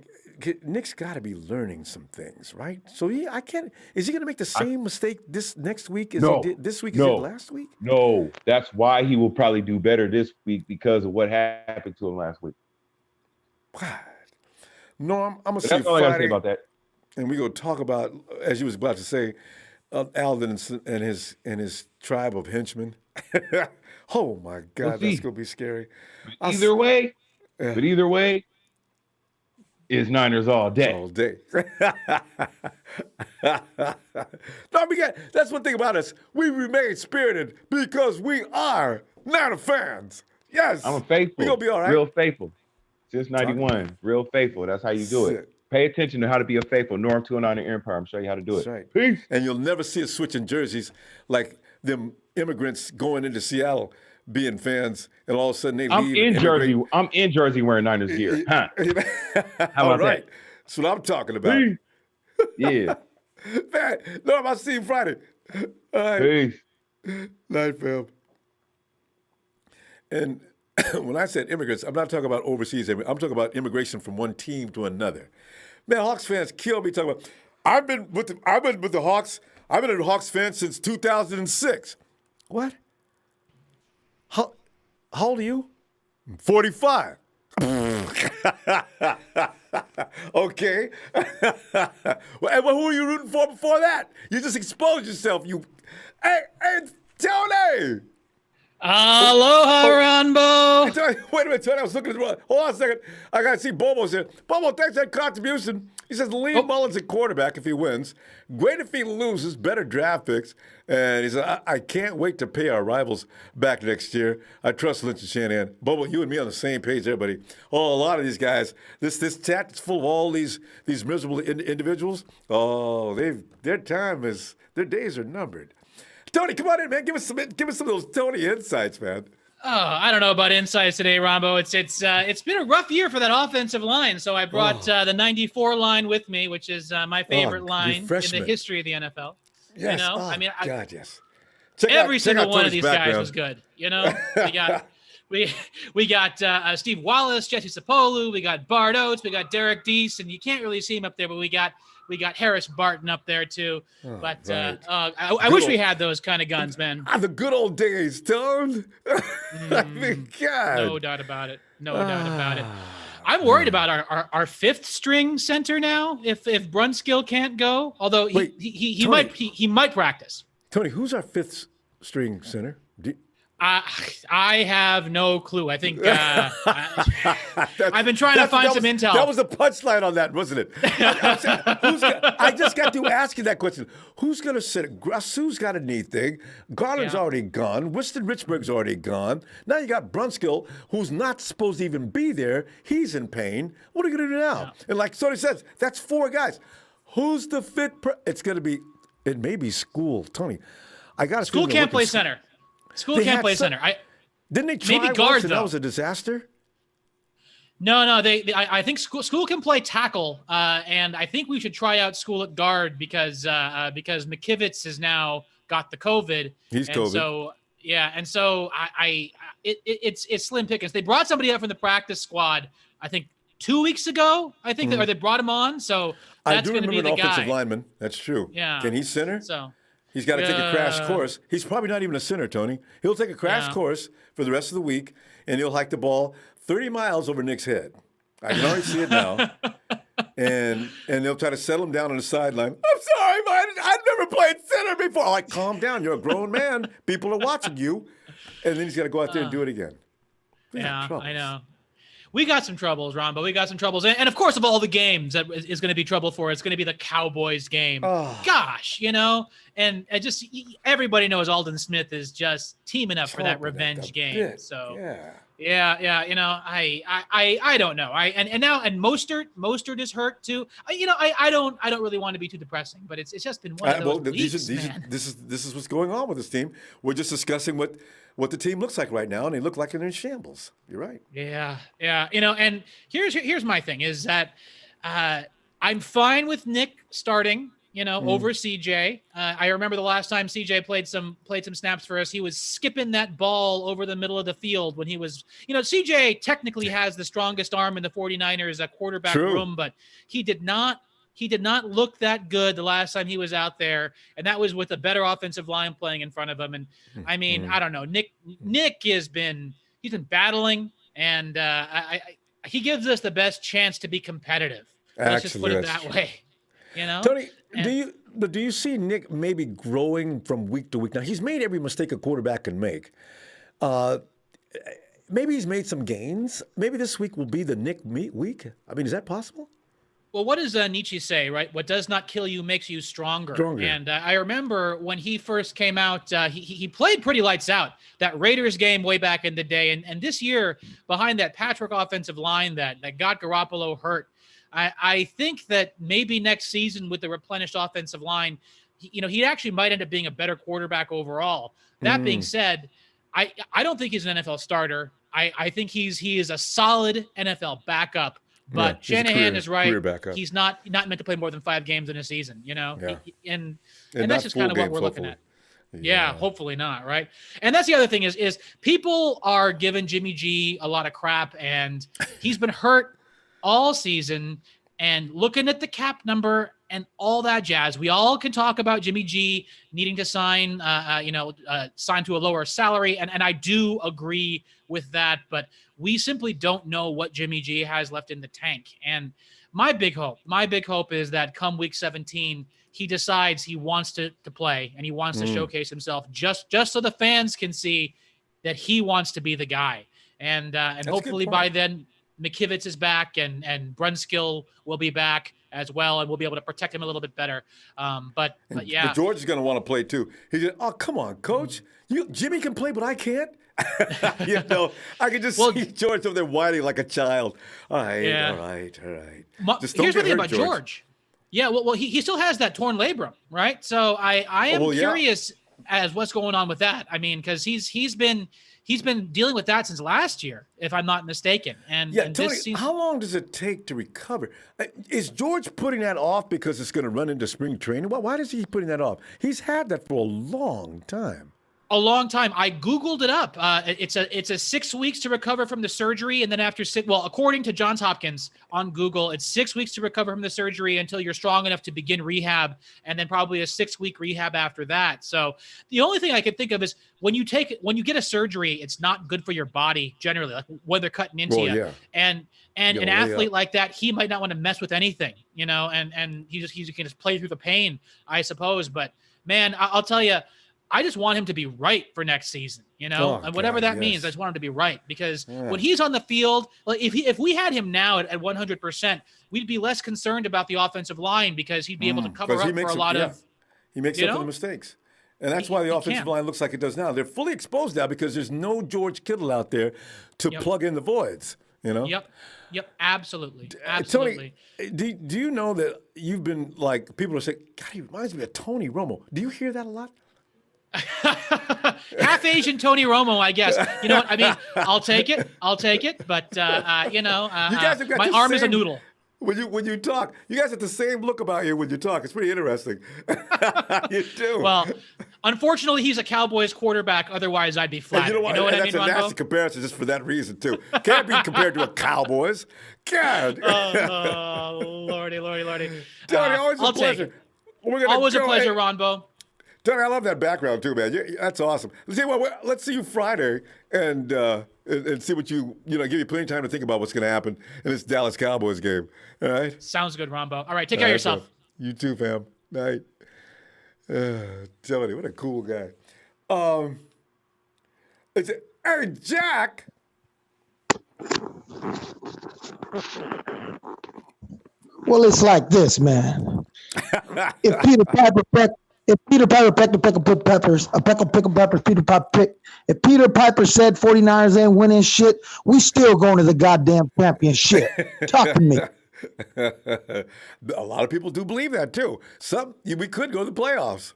Nick's got to be learning some things, right? So I can't. Is he going to make the same mistake this next week as he did this week? As he did last week? No, that's why he will probably do better this week, because of what happened to him last week. What? No, I'm gonna see that's all I got to say about that. And we go talk about, as you was about to say, Alvin and his tribe of henchmen. Oh my God, that's gonna be scary. Either way, it's Niners all day. All day. That's one thing about us. We remain spirited because we are Niner fans. Yes. I'm a faithful. We're gonna be all right. Real faithful. Since 91. Real faithful. That's how you do it. Pay attention to how to be a faithful. Norm 209 Empire. I'm showing you how to do it. That's right. Peace. And you'll never see us switching jerseys like them immigrants going into Seattle being fans, and all of a sudden they leave. I'm in Jersey wearing Niners gear. Huh? How about that? That's what I'm talking about. Peace. Yeah. Man, Norm, I'll see you Friday. All right. Peace. Night, fam. And when I said immigrants, I'm not talking about overseas immigrants. I'm talking about immigration from one team to another. Man, Hawks fans kill me talking about, I've been with the Hawks. I've been a Hawks fan since 2006. What? How old are you? 45. Okay. Well, who are you rooting for before that? You just exposed yourself. Hey, Tony! Aloha, Ronbo. Wait a minute, Tony. I was looking at the Hold on a second. I got to see Bobo's here. Bobo, thanks for that contribution. He says, leave Mullens at quarterback if he wins. Great if he loses. Better draft picks. And he said, I can't wait to pay our rivals back next year. I trust Lynch and Shanahan. Bobo, you and me on the same page there, buddy. Oh, a lot of these guys. This chat is full of all these miserable individuals. Oh, their days are numbered. Tony, come on in, man. Give us some of those Tony insights, man. Oh, I don't know about insights today, Ronbo. It's been a rough year for that offensive line. So I brought the 94 line with me, which is my favorite line in the history of the NFL. Yes. God, yes. Every single one of these guys was good. We got Steve Wallace, Jesse Sapolu, we got Bart Oates, we got Derek Deese, and you can't really see him up there, but we got Harris Barton up there too. I wish we had those kind of guns, man. The good old days, Tone. I mean, God. No doubt about it. I'm worried about our fifth string center now. If Brunskill can't go, although he might practice. Tony, who's our fifth string center? I have no clue. I think I've been trying to find some intel. That was the punchline on that, wasn't it? I just got to ask you that question. Who's going to sit it? Grasu's got a knee thing. Garland's already gone. Winston Richburg's already gone. Now you got Brunskill, who's not supposed to even be there. He's in pain. What are you going to do now? Yeah. And like Tony says, that's 4 guys. Who's the fifth? It may be School. Tony, I got to School can't play center. School can't play center. Didn't they try maybe guard, once and though. that was a disaster? No. I think school can play tackle, and I think we should try out School at guard because McKivitz has now got the COVID. He's COVID. So it's slim pickings. They brought somebody up from the practice squad, I think 2 weeks ago. I think or they brought him on. So that's going to be the guy. I do remember an offensive lineman. That's true. Yeah. Can he center? So. He's got to take a crash course. He's probably not even a center, Tony. He'll take a crash course for the rest of the week, and he'll hike the ball 30 miles over Nick's head. I can already see it now. And they'll try to settle him down on the sideline. I'm sorry, man. I've never played center before. I'm like, calm down. You're a grown man. People are watching you. And then he's got to go out there and do it again. Yeah, I know. We got some troubles, Ronbo. We got some troubles. And of course, of all the games that is going to be trouble for, it's going to be the Cowboys game. Oh. Gosh, and everybody knows Aldon Smith is just teaming up for that revenge game. So yeah. I don't know. And now Mostert is hurt too. I don't really want to be too depressing, but it's just been one of those weeks, man. This is what's going on with this team. We're just discussing what the team looks like right now, and they look like they're in shambles. You're right. Yeah. And here's my thing is that I'm fine with Nick starting, over CJ. I remember the last time CJ played some snaps for us, he was skipping that ball over the middle of the field when he was, CJ technically has the strongest arm in the 49ers quarterback room, but he did not look that good the last time he was out there, and that was with a better offensive line playing in front of him. And I mean, I don't know. Nick he's been battling, and he gives us the best chance to be competitive. Let's just put it that way. Tony, do you see Nick maybe growing from week to week? Now he's made every mistake a quarterback can make. Maybe he's made some gains. Maybe this week will be the Nick week. I mean, is that possible? Well, what does Nietzsche say, right? What does not kill you makes you stronger. And I remember when he first came out, he played pretty lights out. That Raiders game way back in the day. And this year, behind that Patrick offensive line that got Garoppolo hurt, I think that maybe next season with the replenished offensive line, he actually might end up being a better quarterback overall. That being said, I don't think he's an NFL starter. I think he is a solid NFL backup. But Shanahan is right. He's not meant to play more than 5 games in a season, and that's just kind of what we're looking at. Yeah, hopefully not, right? And that's the other thing is people are giving Jimmy G a lot of crap, and he's been hurt all season. And looking at the cap number and all that jazz, we all can talk about Jimmy G needing to sign to a lower salary, and I do agree with that, but we simply don't know what Jimmy G has left in the tank. And my big hope is that come week 17, he decides he wants to play and he wants to showcase himself just so the fans can see that he wants to be the guy. And hopefully by then McKivitz is back and Brunskill will be back as well, and we'll be able to protect him a little bit better. But yeah. George is going to want to play too. He said, "Oh, come on, Coach. Jimmy can play, but I can't." I can just see George over there whining like a child. All right. Here's the thing about George. Yeah, well, he still has that torn labrum, right? So I am curious as what's going on with that. I mean, because he's been dealing with that since last year, if I'm not mistaken. And Tony, how long does it take to recover? Is George putting that off because it's going to run into spring training? Why is he putting that off? He's had that for a long time. A long time. I Googled it up. It's a 6 weeks to recover from the surgery. And then after according to Johns Hopkins on Google, it's 6 weeks to recover from the surgery until you're strong enough to begin rehab. And then probably a 6-week rehab after that. So the only thing I can think of is when you get a surgery, it's not good for your body generally, like when they're cutting into you. Yeah. And an athlete like that, he might not want to mess with anything, and he can just play through the pain, I suppose. But man, I'll tell you, I just want him to be right for next season, and whatever that means, I just want him to be right because when he's on the field, like if we had him now at 100%, we'd be less concerned about the offensive line because he'd be able to cover up for a lot of. He makes up for the mistakes. And that's why the offensive line looks like it does now. They're fully exposed now because there's no George Kittle out there to plug in the voids, Yep, absolutely. Tony, do you know that you've been like, people are saying, God, he reminds me of Tony Romo. Do you hear that a lot? Half Asian Tony Romo, I guess. You know what I mean? I'll take it. But my arm is a noodle. When you talk, you guys have the same look about you when you talk. It's pretty interesting. You do. Well, unfortunately, he's a Cowboys quarterback. Otherwise, I'd be flat. You know what I mean, Ronbo? That's a nasty comparison just for that reason too. Can't be compared to a Cowboys. God. Lordy. Tony, always a pleasure. Always a pleasure, Ronbo. Tony, I love that background too, man. That's awesome. Let's see you Friday and see what give you plenty of time to think about what's going to happen in this Dallas Cowboys game. All right? Sounds good, Ronbo. All right, take care of yourself. You too, fam. Night. Tony, what a cool guy. Hey, Jack. Well, it's like this, man. If Peter Piper pecked a peck of peppers, a peck of pickled peppers, Peter Piper picked. If Peter Piper said 49ers ain't winning shit, we still going to the goddamn championship. Talk to me. A lot of people do believe that too. We could go to the playoffs.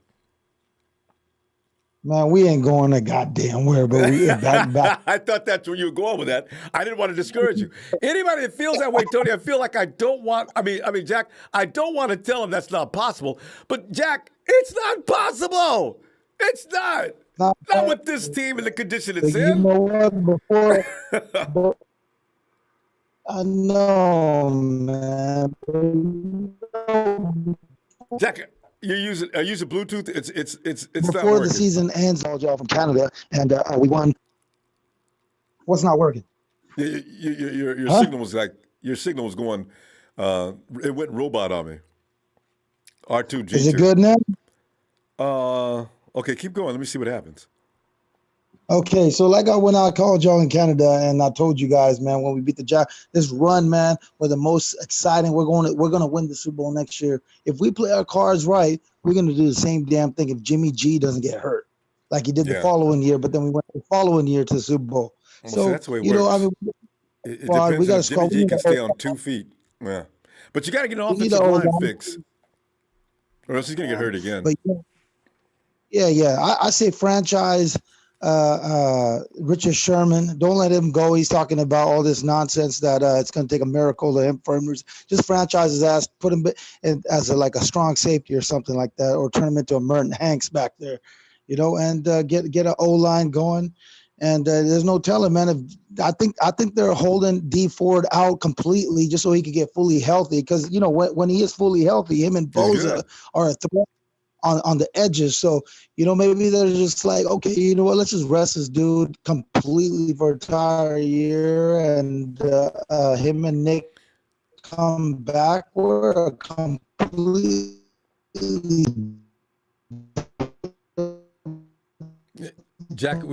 Man, we ain't going to goddamn where, but we back. I thought that's where you were going with that. I didn't want to discourage you. Anybody that feels that way, Tony, I feel like I don't want. I mean, Jack, I don't want to tell him that's not possible. But Jack, it's not possible. It's not. Not with this team and the condition it's in. You know what? Before, I know, man. Jack, are you using Bluetooth? It's before not working. the season ends. All y'all from Canada, and we won. What's not working? Your signal was going. It went robot on me. R2G2. Is it good now? Okay, keep going. Let me see what happens. Okay, so like when I called y'all in Canada and I told you guys, man, when we beat the Giants, this run, man, we're the most exciting. We're gonna win the Super Bowl next year. If we play our cards right, we're gonna do the same damn thing if Jimmy G doesn't get hurt, like he did the following year. But then we went the following year to the Super Bowl. So that's the way it works. I mean, it depends we got if Jimmy G can stay on 2 feet. Yeah, but you got to get an offensive line fix, or else he's gonna get hurt again. But I say franchise. Richard Sherman, don't let him go. He's talking about all this nonsense that it's going to take a miracle to him for him. Just franchise his ass, put him as like a strong safety or something like that, or turn him into a Merton Hanks back there, and get an O-line going. And there's no telling, man. I think they're holding D Ford out completely just so he could get fully healthy. Because when he is fully healthy, him and Boza are a threat on the edges. So, maybe they're just like, okay, you know what, let's just rest this dude completely for an entire year, and him and Nick come back. We're completely Jack,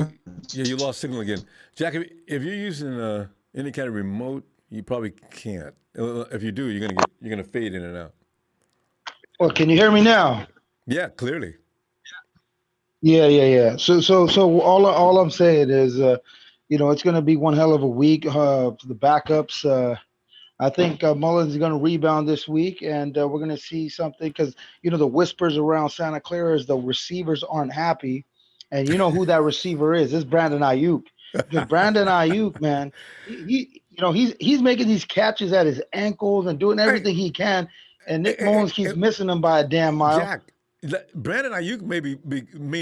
you lost signal again. Jack, if you're using any kind of remote, you probably can't. If you do, you're gonna fade in and out. Well, can you hear me now? Yeah, clearly. Yeah. So all I'm saying is, it's going to be one hell of a week for the backups. I think Mullens is going to rebound this week, and we're going to see something because, the whispers around Santa Clara is the receivers aren't happy. And you know who that receiver is? It's Brandon Ayuk. Because Brandon Ayuk, man, he's making these catches at his ankles and doing everything he can. And Nick Mullens keeps missing them by a damn mile. Jack, Brandon Ayuk may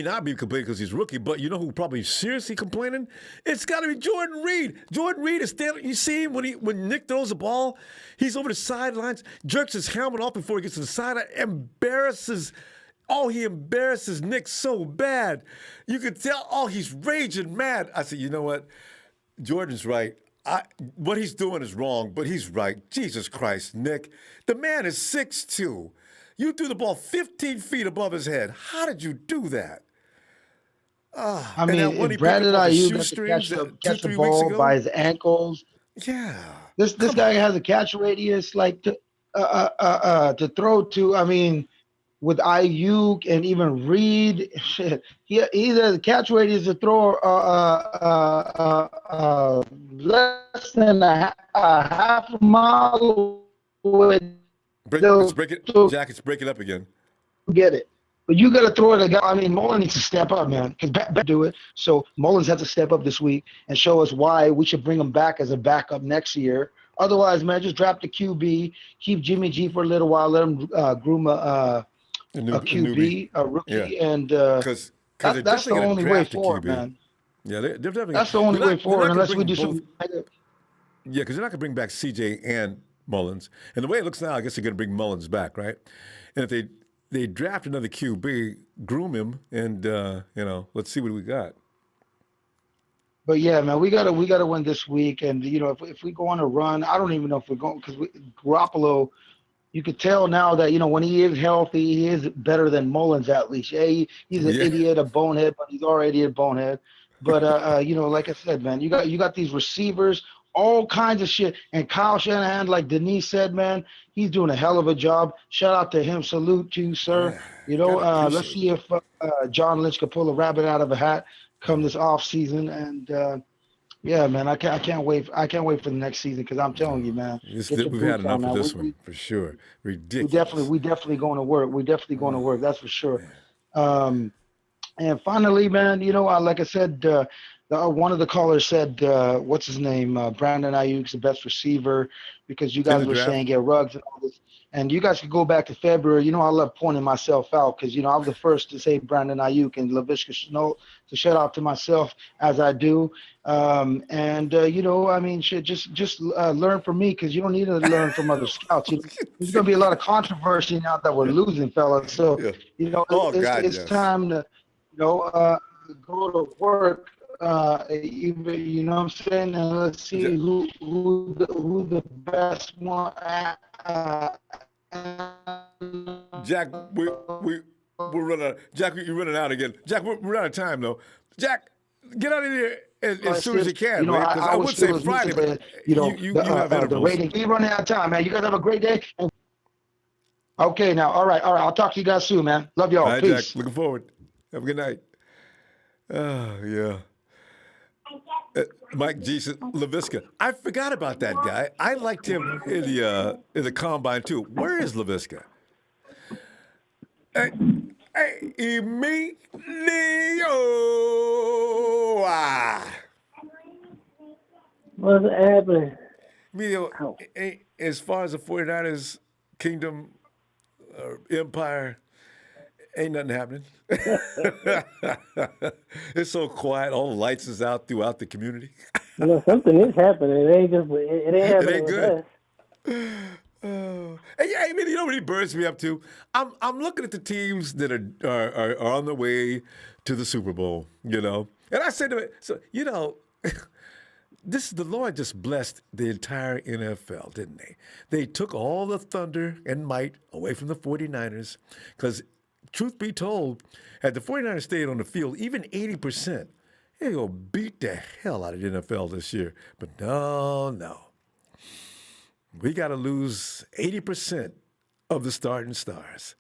not be complaining because he's rookie, but you know who probably seriously complaining? It's got to be Jordan Reed. Jordan Reed is standing. You see him when Nick throws the ball, he's over the sidelines, jerks his helmet off before he gets to the sideline, embarrasses. Oh, he embarrasses Nick so bad. You could tell. Oh, he's raging mad. I said, you know what? Jordan's right. What he's doing is wrong, but he's right. Jesus Christ, Nick. The man is 6'2". You threw the ball 15 feet above his head. How did you do that? I mean, Brandon Ayuk got to catch the ball by his ankles. Yeah. This guy has a catch radius like to throw to. I mean, with Ayuk and even Reed, shit, he either the catch radius to throw less than a half a mile away. Jack, it's breaking up again. Get it. But you got to throw it. I mean, Mullens needs to step up, man. Because do it. So Mullens has to step up this week and show us why we should bring him back as a backup next year. Otherwise, man, just drop the QB, keep Jimmy G for a little while, let him groom a QB, a rookie, and that's the only way forward, man. Yeah, they're definitely. That's the only way forward, unless we do something. Yeah, because they're not going to bring back CJ and Mullens. And the way it looks now, I guess they're going to bring Mullens back, right? And if they draft another QB, groom him, and let's see what we got. But yeah, man, we gotta win this week, and if we go on a run, I don't even know if we're going because Garoppolo You could tell now that, when he is healthy, he is better than Mullens at least. Yeah, he's an idiot, a bonehead, but he's already a bonehead. But like I said, man, you got these receivers, all kinds of shit. And Kyle Shanahan, like Denise said, man, he's doing a hell of a job. Shout out to him. Salute to you, sir. Let's see if John Lynch could pull a rabbit out of a hat come this off season. And yeah, man, I can't wait. I can't wait for the next season because I'm telling you, man, we've had enough of this one for sure. Ridiculous. We definitely going to work. We definitely going to work. That's for sure. And finally, man, like I said, one of the callers said, what's his name? Brandon Ayuk's the best receiver because you guys were saying get Ruggs and all this. And you guys could go back to February. I love pointing myself out because, I was the first to say Brandon Ayuk and Laviska Shenault to shout out to myself as I do. Just learn from me because you don't need to learn from other scouts. There's going to be a lot of controversy now that we're losing, fellas. So, it's time to, go to work. You know what I'm saying? And let's see who the best one. Jack, we're running. Jack, you're running out again. Jack, we're out of time though. Jack, get out of here as soon as you can, man. Because I would say Friday, but you have intervals. The rating. We're running out of time, man. You guys have a great day. Okay, now, all right. I'll talk to you guys soon, man. Love y'all. All right, Peace. Jack. Looking forward. Have a good night. Oh yeah. Mike Jason Laviska. I forgot about that guy. I liked him in the combine too. Where is Laviska? Hey, Emilio. What's happening? Emilio, as far as the 49ers kingdom empire, ain't nothing happening. It's so quiet. All the lights is out throughout the community. Something is happening. It ain't happening with us. Hey, you know what he burns me up to? I'm looking at the teams that are on the way to the Super Bowl, and I said to him, the Lord just blessed the entire NFL, didn't they? They took all the thunder and might away from the 49ers because, truth be told, had the 49ers stayed on the field, even 80%, they're going to beat the hell out of the NFL this year. But no. We got to lose 80% of the starting stars.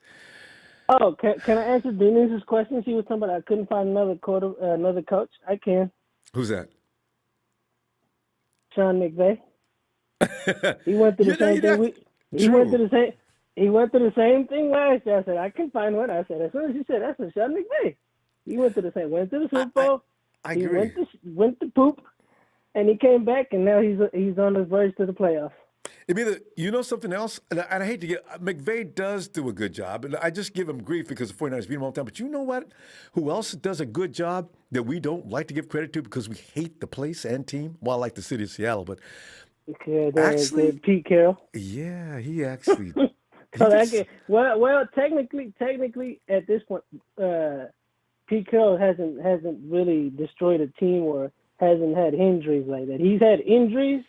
Oh, can I answer Denise's question? She was talking about I couldn't find another coach. I can. Who's that? Sean McVay. He went through the same thing. He went through the same thing last year. I said I can find one. I said as soon as you said that's a Sean McVay. He went to the same. Went to the Super Bowl. I agree. He went to poop, and he came back, and now he's on the verge to the playoffs. Something else, and I hate to McVay does do a good job, and I just give him grief because the 49ers beat him all the time. But you know what? Who else does a good job that we don't like to give credit to because we hate the place and team? Well, I like the city of Seattle, but actually, Pete Carroll. Yeah, he actually. Technically, at this point, Pete Carroll hasn't really destroyed a team or hasn't had injuries like that. He's had injuries.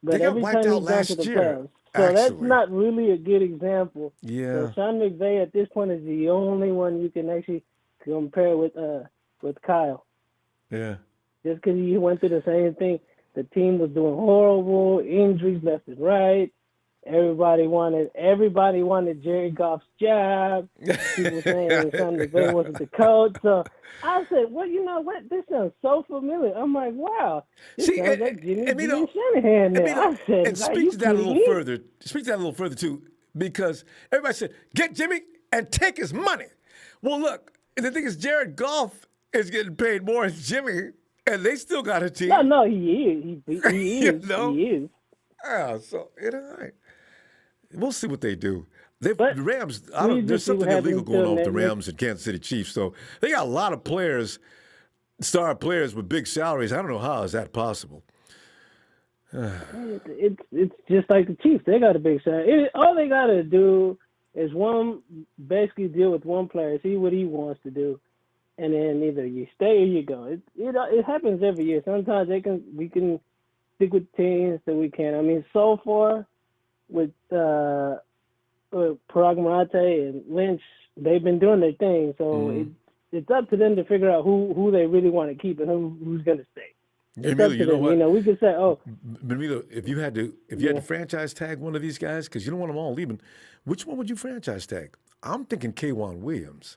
But every time he's gone to the playoffs. So that's not really a good example. Yeah. So Sean McVay at this point is the only one you can actually compare with Kyle. Yeah. Just because he went through the same thing. The team was doing horrible, injuries left and right. Everybody wanted Jerry Goff's job. People saying Sean McVay wasn't the coach. So I said, well, you know what? This sounds so familiar. I'm like, wow. This sounds like Jimmy Shanahan now. And speak to that a little further. Speak to that a little further, too, because everybody said, get Jimmy and take his money. Well, look, the thing is, Jared Goff is getting paid more than Jimmy, and they still got a team. No, he is. He is. He is. Yeah, so, all right. We'll see what they do. The Rams, there's something illegal going on with the Rams and Kansas City Chiefs. So they got a lot of players, star players with big salaries. I don't know how is that possible. It's just like the Chiefs. They got a big salary. All they got to do is basically deal with one player, see what he wants to do, and then either you stay or you go. It happens every year. Sometimes we can stick with teams that we can. I mean, so far with Paragmarate and Lynch, they've been doing their thing. So it's up to them to figure out who they really want to keep and who's going to stay. It's up to them. You know, we could say, but Emilio, if you had to franchise tag one of these guys, because you don't want them all leaving, which one would you franchise tag? I'm thinking K'Wan Williams.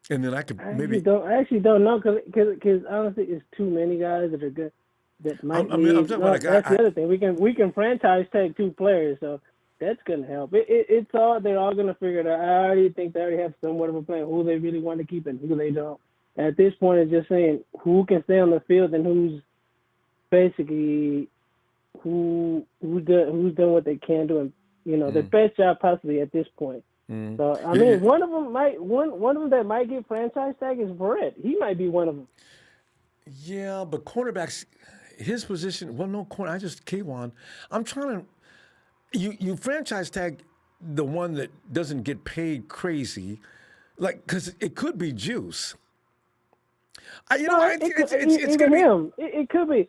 And then I actually don't know because honestly, it's too many guys that are good that might. That's the other thing. We can franchise tag 2 players, so that's gonna help. It's all they're all gonna figure it out. I already think they already have somewhat of a plan who they really want to keep and who they don't. At this point, it's just saying who can stay on the field and who's basically who's done what they can do, and their best job possibly at this point. So I mean, one of them that might get franchise tag is Brett. He might be one of them. Yeah, but cornerbacks, his position. Well, no corner. I just K'Wan. I'm trying to. You franchise tag the one that doesn't get paid crazy, because it could be Juice. It's gonna be him. It could be.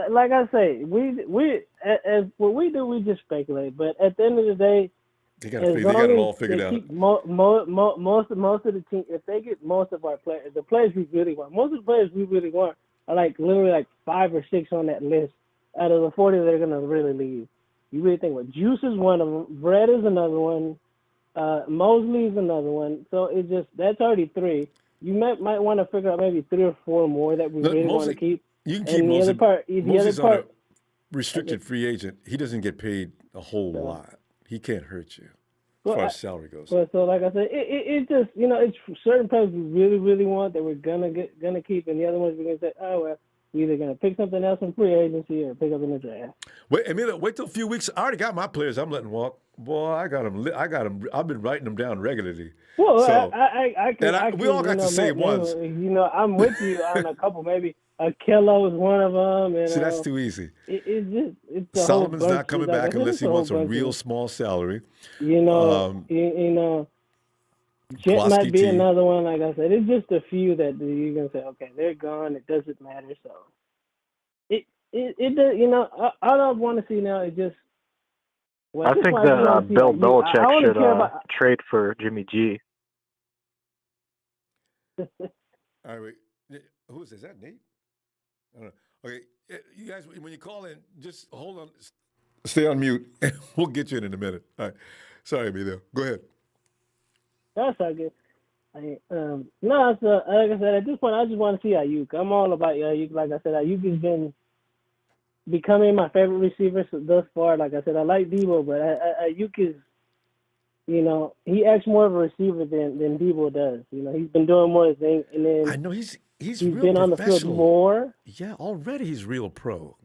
Like I say, we as what we do, we just speculate. But at the end of the day. They got it all figured out. Most of the team, if they get most of our players, the players we really want, most of the players we really want are literally 5 or 6 on that list. Out of the 40, they're gonna really leave. You really think Juice is one of them, Brett is another one, Mosley is another one. So that's already 3. You might want to figure out maybe 3 or 4 more that we really want to keep. You can keep Mosley. The other part, restricted free agent. He doesn't get paid a whole lot. He can't hurt you as far as salary goes. So like I said, it just it's certain players we really really want that we're gonna keep, and the other ones we're gonna say, oh well, we're either gonna pick something else in free agency or pick up in the draft. Wait till a few weeks. I already got my players. I'm letting walk. Boy, I got them. I've been writing them down regularly. Well, so, we all got the same ones. I'm with you on a couple. Maybe Kittle is one of them. See, that's too easy. It's Solomon's not coming back unless he wants a real small salary. Jet might be another one. Like I said, it's just a few that you're gonna say, okay, they're gone. It doesn't matter. So all I want to see now is just. Well, I think that Bill Belichick should trade for Jimmy G. All right, wait. Who is this? Is that Nate? I don't know. Okay, you guys, when you call in, just hold on. Stay on mute. We'll get you in a minute. All right. Sorry, Emilio. Go ahead. That's all good. No, so, like I said, at this point, I just want to see Ayuk. I'm all about Ayuk. Like I said, Ayuk has been becoming my favorite receiver thus far. Like I said, I like Debo, but Ayuk is, he acts more of a receiver than Debo does. He's been doing more things, and then I know he's real been on the field more. Yeah, already he's real pro.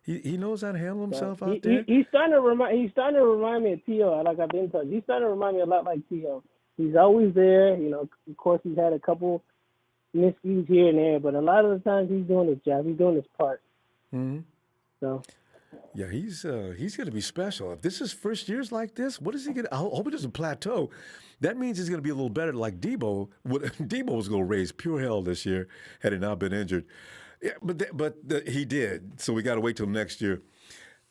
He knows how to handle himself out there. He's starting to remind me of T.O. Like I've been told, he's starting to remind me a lot like T.O. He's always there. Of course, he's had a couple miscues here and there, but a lot of the times he's doing his job. He's doing his part. Mm-hmm. So. Yeah, he's going to be special. If this is first years like this, what is he going to? I hope it doesn't plateau. That means he's going to be a little better like Debo. Debo was going to raise pure hell this year had he not been injured. Yeah, but he did. So we got to wait till next year.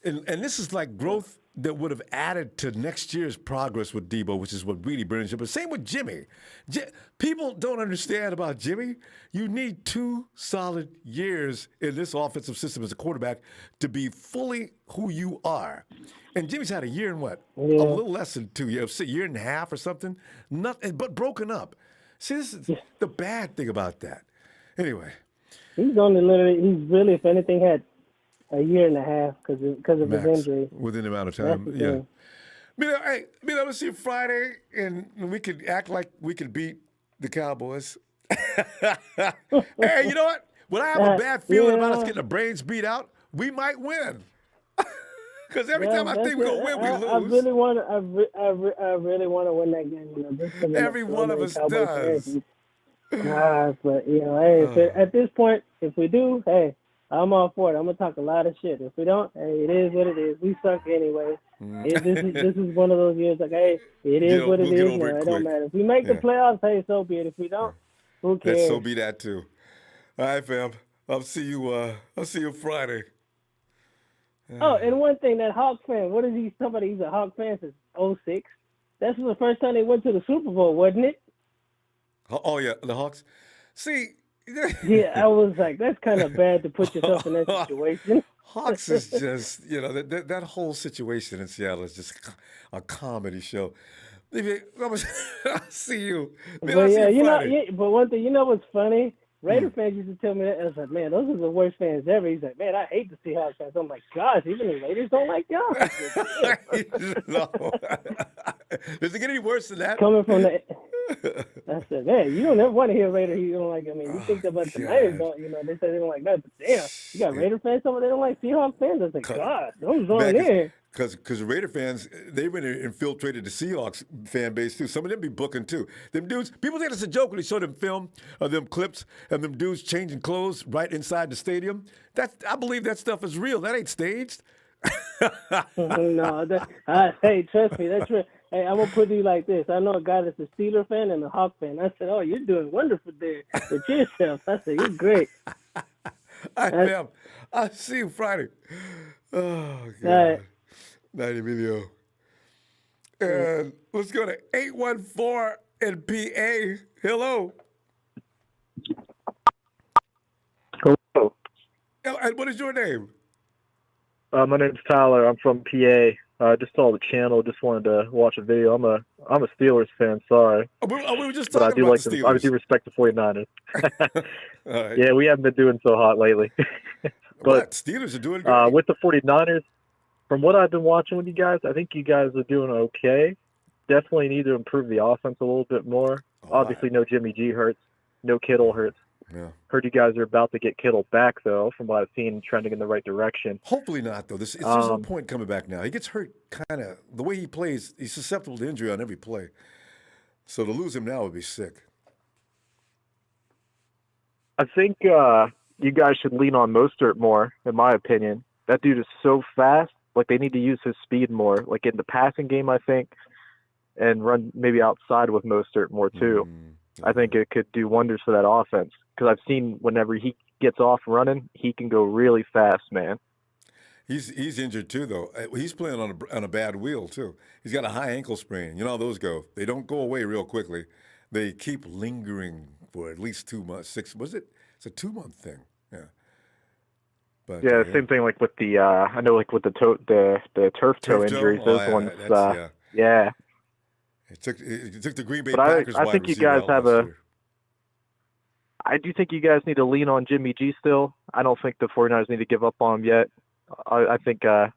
And this is like growth that would have added to next year's progress with Debo, which is what really burns you. But same with Jimmy. People don't understand about Jimmy. You need 2 solid years in this offensive system as a quarterback to be fully who you are. And Jimmy's had a year and what? Yeah. A little less than 2 years, a year and a half or something. Nothing, but broken up. See, this is the bad thing about that. Anyway. He's really, if anything, had a year and a half because of his injury. Within the amount of time, yeah. Let's see Friday, and we could act like we could beat the Cowboys. Hey, you know what? When I have a bad feeling about us getting the brains beat out, we might win. Because every time I think we're gonna win, we lose. I really want to win that game. Every one of us does. But at this point, if we do, hey, I'm all for it. I'm gonna talk a lot of shit. If we don't, hey, it is what it is. We suck anyway. This is one of those years like, hey, it is what it is. It don't matter. If we make the playoffs, hey, so be it. If we don't, who cares? Let's so be that too. All right, fam. I'll see you Friday. Oh, and one thing, that Hawks fan, what is he? Somebody, he's a Hawks fan since '06. That's the first time they went to the Super Bowl, wasn't it? Oh yeah, the Hawks. See. Yeah, I was like, that's kind of bad to put yourself in that situation. Hawks is just, that whole situation in Seattle is just a comedy show. I'll see you. But but one thing, what's funny? Raider fans used to tell me that. I was like, man, those are the worst fans ever. He's like, man, I hate the Seahawks fans. I'm like, gosh, even the Raiders don't like y'all. No. Does it get any worse than that? Coming from the, I said, man, you don't ever want to hear Raider. You don't like. I mean, you think about the Niners, don't you? They say they don't like that, but damn, you got Raider fans. Some of them don't like Seahawks fans. I was like, God, those on there. Because Raider fans, they've been infiltrated the Seahawks fan base too. Some of them be booking too. Them dudes, people think it's a joke when they show them film of them clips of them dudes changing clothes right inside the stadium. I believe that stuff is real. That ain't staged. No, hey, trust me, that's real. Hey, I'm gonna put it like this. I know a guy that's a Steeler fan and a Hawk fan. I said, "Oh, you're doing wonderful there with yourself." I said, "You're great." I'll see you Friday. Oh God. All right. Night, Emilio. And let's go to 814 in PA. Hello. Hello. And what is your name? My name's Tyler. I'm from PA. Just saw the channel. Just wanted to watch a video. I'm a Steelers fan. Sorry. We were just but I talking do about like the Steelers. I do respect the 49ers. All right. Yeah, we haven't been doing so hot lately. But Steelers are doing great. With the 49ers, from what I've been watching with you guys, I think you guys are doing okay. Definitely need to improve the offense a little bit more. Obviously, no Jimmy G hurts. No Kittle hurts. Yeah. Heard you guys are about to get Kittle back, though, from what I've seen, trending in the right direction. Hopefully not, though. There's no point coming back now. He gets hurt kind of the way he plays. He's susceptible to injury on every play. So to lose him now would be sick. I think you guys should lean on Mostert more, in my opinion. That dude is so fast. Like, they need to use his speed more, like in the passing game, I think, and run maybe outside with Mostert more, too. I think it could do wonders for that offense because I've seen whenever he gets off running, he can go really fast, man. He's injured, too, though. He's playing on a bad wheel, too. He's got a high ankle sprain. You know how those go. They don't go away real quickly. They keep lingering for at least 2 months, 6. Was it? It's a 2-month thing. Yeah. But, yeah, same thing like with the I know like with the turf toe injuries. Those ones, yeah. It took the Green Bay but Packers. I think you guys have I do think you guys need to lean on Jimmy G still. I don't think the 49ers need to give up on him yet. I think as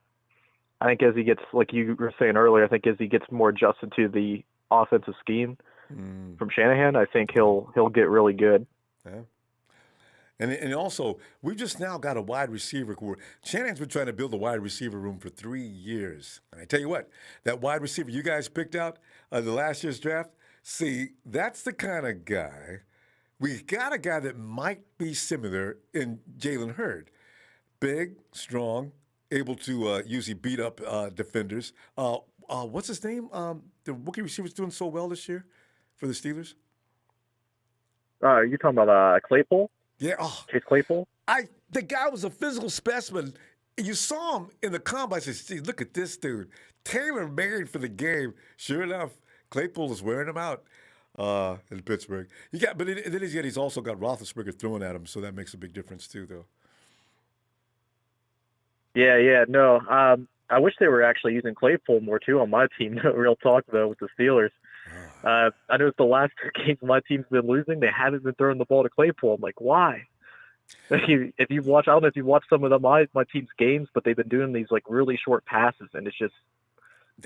he gets, like you were saying earlier, I think as he gets more adjusted to the offensive scheme from Shanahan, I think he'll get really good. Yeah. And also, we've just now got a wide receiver core. Shanahan's been trying to build a wide receiver room for 3 years. And I tell you what, that wide receiver you guys picked out the last year's draft, see, that's the kind of guy. We got a guy that might be similar in Jalen Hurd. Big, strong, able to usually beat up defenders. What's his name? The rookie receiver's doing so well this year for the Steelers. You're talking about Claypool? Yeah. Chase Claypool? The guy was a physical specimen. You saw him in the combine. I said, "See, look at this dude. Tailor-made for the game." Sure enough, Claypool is wearing him out in Pittsburgh. But then he's also got Roethlisberger throwing at him, so that makes a big difference too, though. Yeah, no. I wish they were actually using Claypool more too on my team. No real talk though with the Steelers. I noticed the last 2 games my team's been losing, they haven't been throwing the ball to Claypool. I'm like, why? If you watch, I don't know if you watch some of my team's games, but they've been doing these like really short passes, and it's just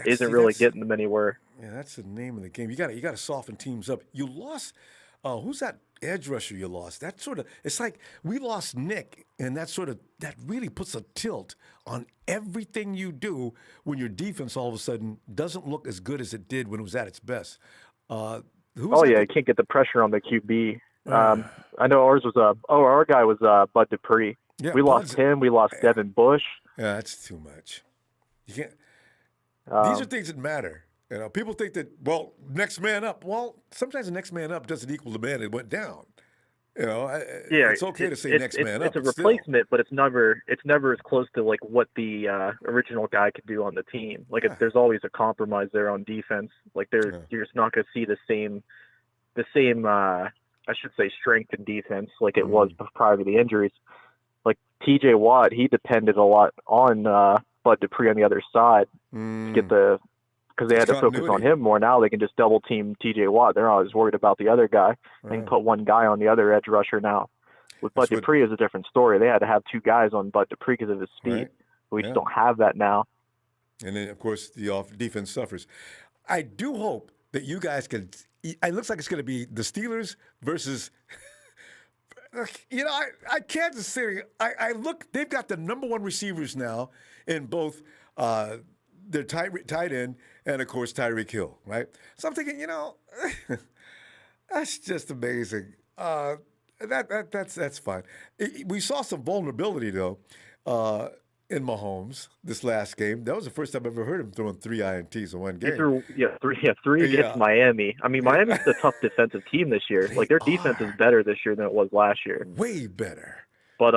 isn't really getting them anywhere. Yeah, that's the name of the game. You got to soften teams up. You lost. Who's that edge rusher you lost? That sort of. It's like we lost Nick, and that really puts a tilt on everything you do when your defense all of a sudden doesn't look as good as it did when it was at its best. You can't get the pressure on the QB. I know ours was our guy was Bud Dupree. Yeah, we lost him. We lost Devin Bush. Yeah, that's too much. You can't. These are things that matter. You know, people think that next man up. Well, sometimes the next man up doesn't equal the man that went down. It's okay to say next man up. It's a replacement, but it's never as close to like what the original guy could do on the team. Like there's always a compromise there on defense. Like you're just not going to see the same I should say strength in defense like it was prior to the injuries. Like T.J. Watt, he depended a lot on Bud Dupree on the other side to get because they had to focus on him more. Now they can just double team T.J. Watt. They're not as worried about the other guy. They can put one guy on the other edge rusher now. With Bud Dupree is a different story. They had to have two guys on Bud Dupree because of his speed. Right. We just don't have that now. And then, of course, the defense suffers. I do hope that you guys can. It looks like it's going to be the Steelers versus. I can't just say. I look. They've got the number one receivers now in both their tight end and, of course, Tyreek Hill. Right. So I'm thinking, that's just amazing. That's fine. We saw some vulnerability though in Mahomes this last game. That was the first time I've ever heard him throwing 3 INTs in one game. Three against Miami. I mean, Miami's a tough defensive team this year. Like their defense is better this year than it was last year. Way better. But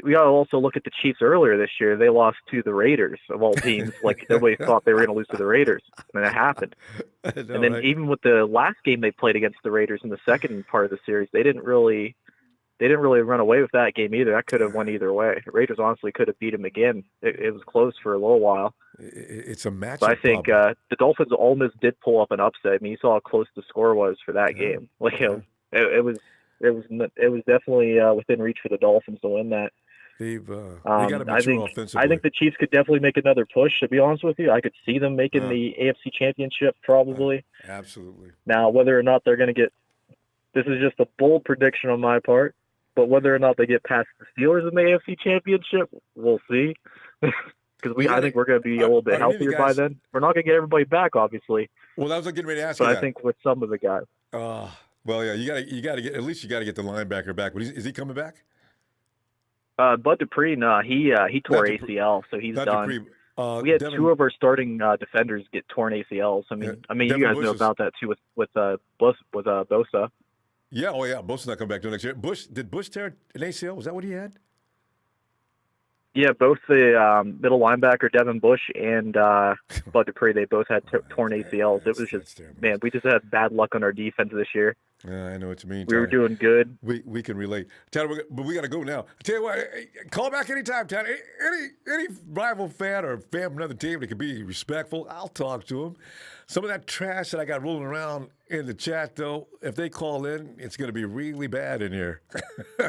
we got to also look at the Chiefs earlier this year. They lost to the Raiders of all teams. Like nobody thought they were going to lose to the Raiders, and it happened. And then even with the last game they played against the Raiders in the second part of the series, they didn't really run away with that game either. That could have went either way. The Raiders honestly could have beat them again. It was close for a little while. It's a matchup. But I think the Dolphins almost did pull up an upset. I mean, you saw how close the score was for that game. Like it was definitely within reach for the Dolphins to win that. They've got to be true offensively. I think the Chiefs could definitely make another push. To be honest with you, I could see them making the AFC Championship probably. Absolutely. Now, whether or not they're going to get this is just a bold prediction on my part, but whether or not they get past the Steelers in the AFC Championship, we'll see. Because I think we're going to be a little bit healthier by then. We're not going to get everybody back, obviously. Well, that was getting ready to ask you. But I think with some of the guys. Well, yeah, you got to get at least you got to get the linebacker back. But is he coming back? Bud Dupree, no, he tore ACL, so he's done. We had two of our starting defenders get torn ACLs. I mean, you guys know about that too with Bosa. Yeah, Bosa's not coming back to next year. Did Bush tear an ACL? Was that what he had? Yeah, both the middle linebacker Devin Bush and Bud Dupree, they both had torn ACLs. It was just we just had bad luck on our defense this year. Yeah, I know what you mean. We were doing good. We can relate, Tanner. But we got to go now. I tell you what, call back anytime, Tanner. Any rival fan or fan from another team that can be respectful, I'll talk to them. Some of that trash that I got rolling around in the chat, though, if they call in, it's going to be really bad in here.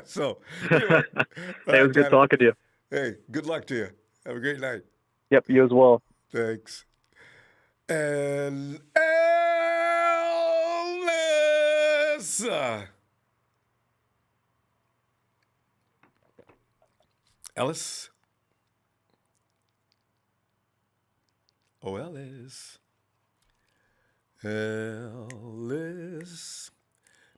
So, anyway, it was good talking to you. Hey, good luck to you. Have a great night. Yep, you as well. Thanks. And Ellis. Ellis.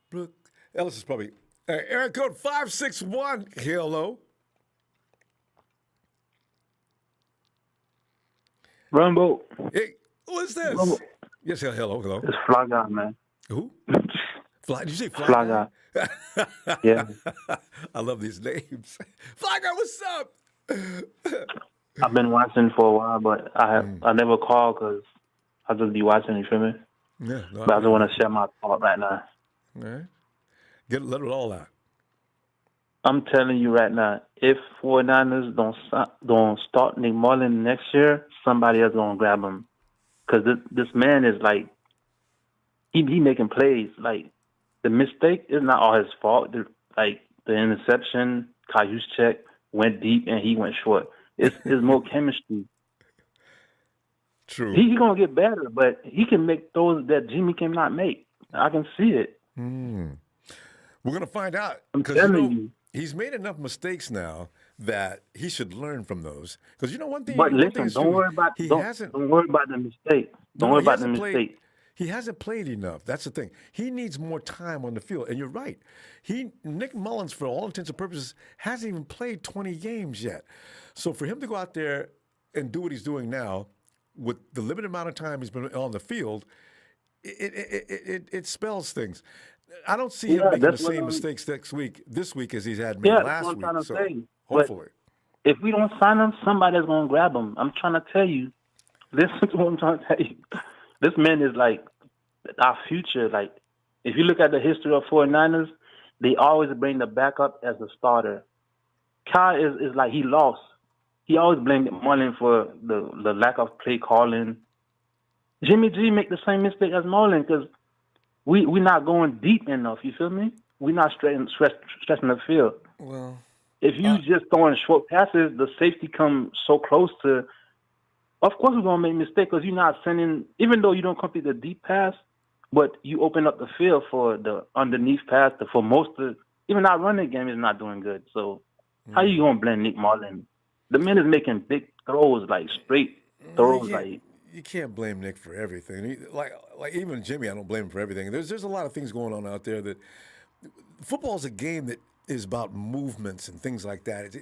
Brooke. Ellis is probably. Area code 561. Hello. Ronbo. Hey, who is this? Ronbo. Yes, hello. It's Fly Guy, man. Who? Fly? Did you say Fly? Fly Guy. Yeah. I love these names. Fly Guy, what's up? I've been watching for a while, but I never call because I'll just be watching, you feel me? Yeah. But I just want to share my thought right now. All right. Let it all out. I'm telling you right now, if 49ers don't start Nick Mullens next year, somebody else going to grab him. Because this man is like, he making plays. Like, the mistake is not all his fault. The interception, Kyle Shanahan went deep and he went short. It's more chemistry. True. He's going to get better, but he can make throws that Jimmy cannot make. I can see it. We're going to find out. I'm telling you. He's made enough mistakes now that he should learn from those. Because one thing. But listen, don't worry about the mistake. Don't worry about the mistake. He hasn't played enough. That's the thing. He needs more time on the field. And you're right. Nick Mullens, for all intents and purposes, hasn't even played 20 games yet. So for him to go out there and do what he's doing now, with the limited amount of time he's been on the field, it spells things. I don't see him making the same mistakes this week as he's had made that's last what I'm week. trying to So say. hopefully. But if we don't sign him, somebody's gonna grab him. I'm trying to tell you. Listen to what I'm trying to tell you. This man is like our future. Like, if you look at the history of 49ers, they always bring the backup as the starter. Kyle is like he lost. He always blamed Mullens for the lack of play calling. Jimmy G make the same mistake as Mullens because we're not going deep enough. You feel me? We're not stretching the field. Well, if you just throwing short passes, the safety come so close to. Of course, we're gonna make mistakes because you're not sending. Even though you don't complete the deep pass, but you open up the field for the underneath pass. For most of even our running game is not doing good. So how you gonna blame Nick Mullens? The man is making big throws, like straight throws, you can't blame Nick for everything. Like even Jimmy, I don't blame him for everything. There's a lot of things going on out there that football's a game that is about movements and things like that.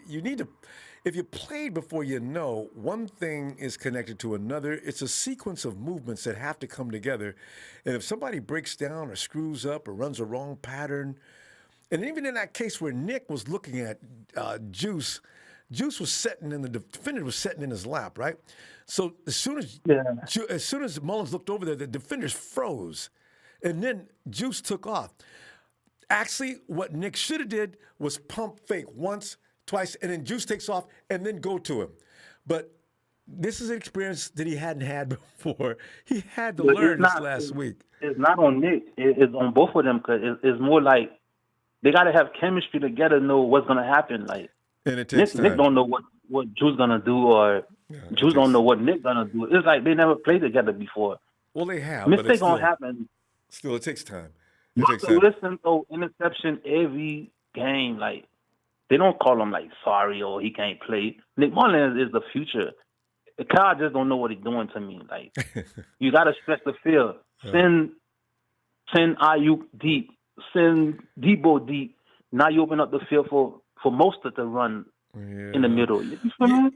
You need to, if you played before you know, one thing is connected to another. It's a sequence of movements that have to come together. And if somebody breaks down or screws up or runs a wrong pattern, and even in that case where Nick was looking at Juice was sitting in the defender was sitting in his lap, right? So as soon as Mullens looked over there, the defenders froze, and then Juice took off. Actually, what Nick should have did was pump fake once, twice, and then Juice takes off and then go to him. But this is an experience that he hadn't had before. He had to learn this last week. It's not on Nick. It's on both of them because it's more like they got to have chemistry together to know what's going to happen. Like, and it takes time. Nick don't know what Juice going to do or Juice don't know what Nick going to do. It's like they never played together before. Well, they have. Mistake going to happen. Still, it takes time. Listen, though, interception every game. Like, they don't call him, like, sorry or he can't play. Nick Mullens is the future. Kyle just don't know what he's doing to me. Like, you got to stretch the field. Send Ayuk deep. Send Debo deep. Now you open up the field for Mostert to run in the middle. You feel me?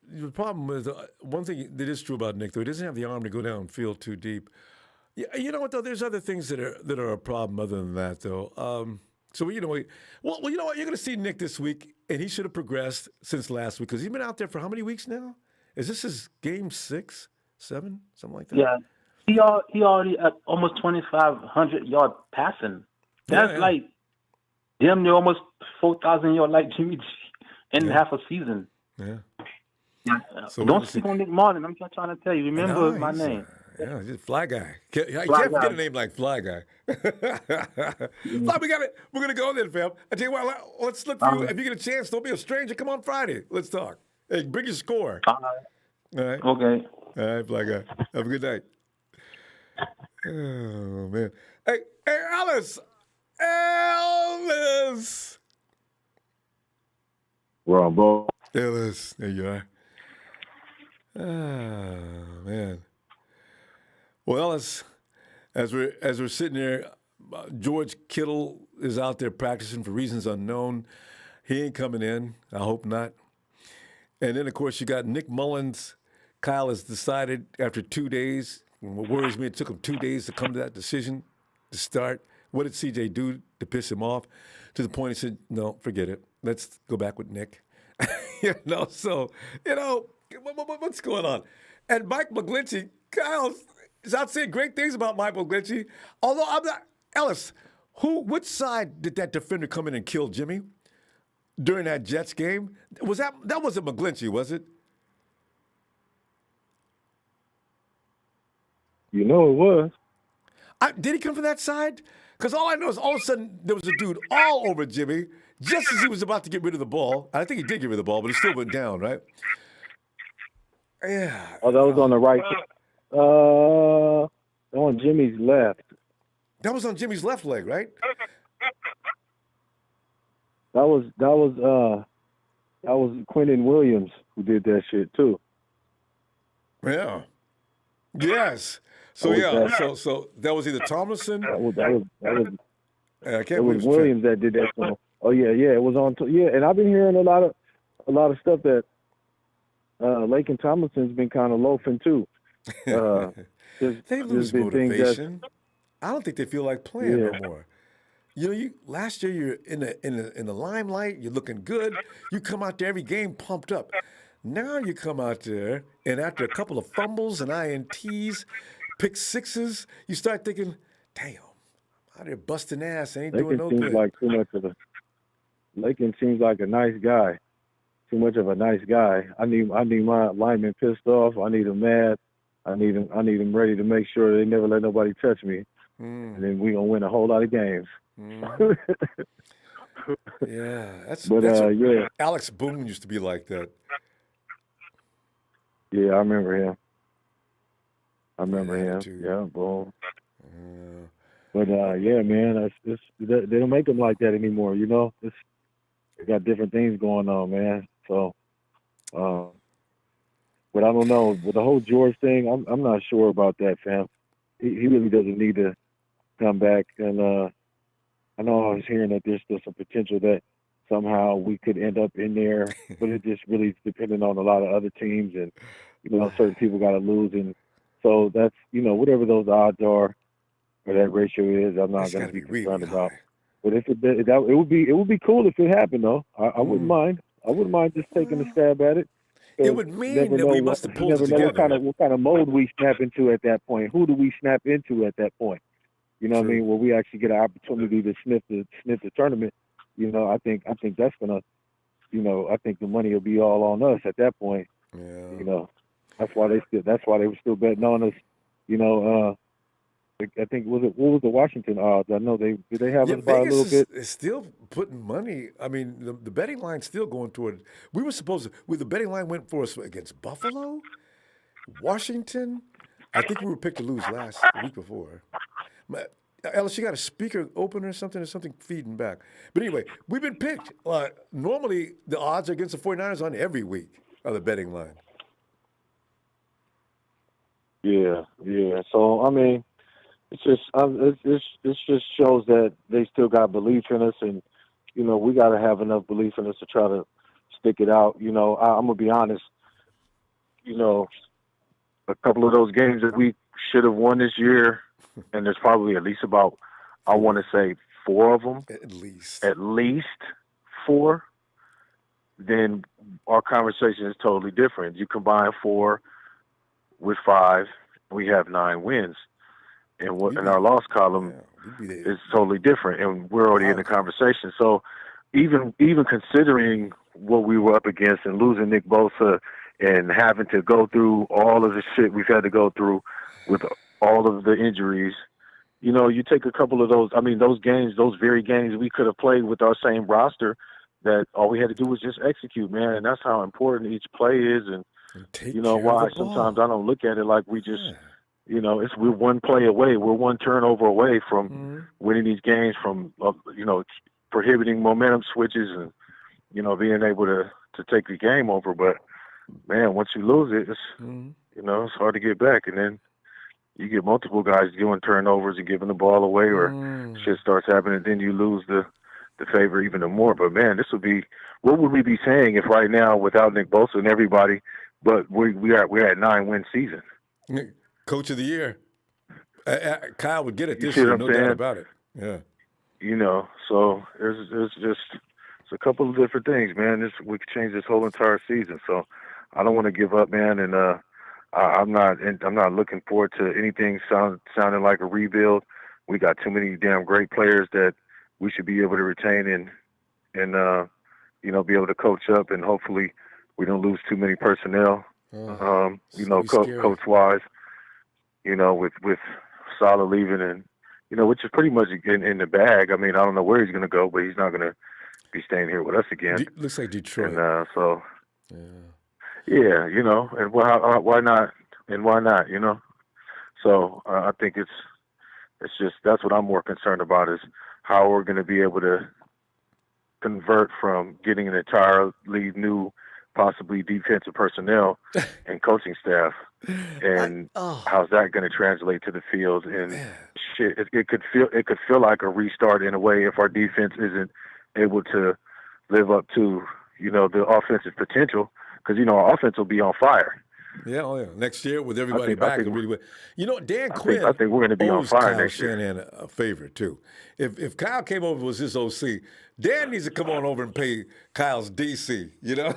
The problem is, one thing that is true about Nick, though, he doesn't have the arm to go downfield too deep. Yeah, you know what, though? There's other things that are a problem other than that, though. So, you know what? You're going to see Nick this week, and he should have progressed since last week because he's been out there for how many weeks now? Is this his game 6, 7, something like that? Yeah. He already at almost 2,500 yard passing. That's like damn near almost 4,000 yard like Jimmy G in half a season. Yeah. So don't speak on Nick Mullens. I'm just trying to tell you. Remember my name. Yeah, he's a fly guy. You can't forget a name like Fly Guy. Fly, we're gonna go then, fam. I tell you what, let's look through. If you get a chance, don't be a stranger. Come on Friday. Let's talk. Hey, bring your score. All right. Okay. All right, Fly Guy. Have a good night. Oh man. Hey, Ellis. Ronbo. Ellis, there you are. Oh man. Well, as we're sitting there, George Kittle is out there practicing for reasons unknown. He ain't coming in. I hope not. And then, of course, you got Nick Mullens. Kyle has decided after 2 days. What worries me, it took him 2 days to come to that decision to start. What did CJ do to piss him off? To the point he said, no, forget it. Let's go back with Nick. So, what's going on? And Mike McGlinchey, Kyle is out saying great things about Mike McGlinchey. Although I'm not, Ellis, which side did that defender come in and kill Jimmy during that Jets game? That wasn't McGlinchey, was it? You know it was. Did he come from that side? Because all I know is all of a sudden there was a dude all over Jimmy just as he was about to get rid of the ball. I think he did get rid of the ball, but he still went down, right? Yeah. Oh, that was on the right. On Jimmy's left. That was on Jimmy's left leg, right? That was Quentin Williams who did that shit too. Yeah. Yes. So so that was either Tomlinson. That was Williams Williams that did that song. Oh yeah, it was on. And I've been hearing a lot of stuff that Laken Tomlinson's been kind of loafing too. They lose motivation. I don't think they feel like playing no more. You know, last year you're in the limelight. You're looking good. You come out there every game pumped up. Now you come out there and after a couple of fumbles and INTs, pick sixes, you start thinking, "Damn, out there busting ass, ain't doing no good." Like too much of a Lakin seems like a nice guy. Too much of a nice guy. I need my linemen pissed off. I need them mad. I need them ready to make sure they never let nobody touch me. And then we gonna win a whole lot of games. Yeah, that's yeah. Alex Boone used to be like that. Yeah, I remember him. Yeah, Boone. But yeah, man, they don't make them like that anymore. You know, they got different things going on, man. So, but I don't know with the whole George thing. I'm not sure about that, fam. He really doesn't need to come back. And I know I was hearing that there's still some potential that somehow we could end up in there, but it just really is dependent on a lot of other teams, and certain people got to lose, and so that's whatever those odds are or that ratio is, I'm not going to be concerned about. But if it would be cool if it happened though. I wouldn't mind. I wouldn't mind just taking a stab at it. It would mean that we must have pulled it together. What kind of mode we snap into at that point. Who do we snap into at that point? You know what I mean? Where we actually get an opportunity to sniff the tournament. I think that's gonna. I think the money will be all on us at that point. Yeah. That's why they were still betting on us. I think what was the Washington odds? I know did they have us by a little bit? Is still putting money. I mean, the betting line's still going toward. We were supposed to. The betting line went for us against Buffalo, Washington. I think we were picked to lose the week before. Ellis, you got a speaker open or something feeding back. But anyway, we've been picked. Normally, the odds against the 49ers on every week are the betting line. Yeah. So I mean, it's just shows that they still got belief in us, and we got to have enough belief in us to try to stick it out. I'm gonna be honest. A couple of those games that we should have won this year, and there's probably at least about, I want to say 4 of them. At least 4. Then our conversation is totally different. You combine 4 with 5, we have 9 wins. And in our loss column is totally different, and we're already in the conversation. So even considering what we were up against and losing Nick Bosa and having to go through all of the shit we've had to go through with all of the injuries, you take a couple of those. I mean, those very games we could have played with our same roster, that all we had to do was just execute, man. And that's how important each play is. And why sometimes I don't look at it like we just, we're one play away. We're one turnover away from winning these games, from, prohibiting momentum switches and, being able to take the game over. But man, once you lose it, it's hard to get back. And then you get multiple guys doing turnovers and giving the ball away, or shit starts happening, and then you lose the favor even more. But man, what would we be saying if right now, without Nick Bosa and everybody, but we're at 9-win season? Coach of the year. Kyle would get it this year, no doubt about it. Yeah. So it's a couple of different things, man. We could change this whole entire season. So I don't want to give up, man. And I'm not looking forward to anything sounding like a rebuild. We got too many damn great players that we should be able to retain and be able to coach up, and hopefully we don't lose too many personnel. Coach wise, with Salah leaving, and which is pretty much in the bag. I mean, I don't know where he's going to go, but he's not going to be staying here with us again. Looks like Detroit. And and why not? And why not? So I think it's just, that's what I'm more concerned about, is how we're going to be able to convert from getting an entirely new, possibly defensive personnel and coaching staff, and how's that going to translate to the field? And shit, it could feel like a restart in a way if our defense isn't able to live up to the offensive potential, because our offense will be on fire. Yeah, oh yeah. Next year with everybody back, it'll really. You know, Dan Quinn. I think we're going to be on fire Kyle next year. Shanahan a favor too. If Kyle came over was his OC, Dan needs to come on over and pay Kyle's DC. You know.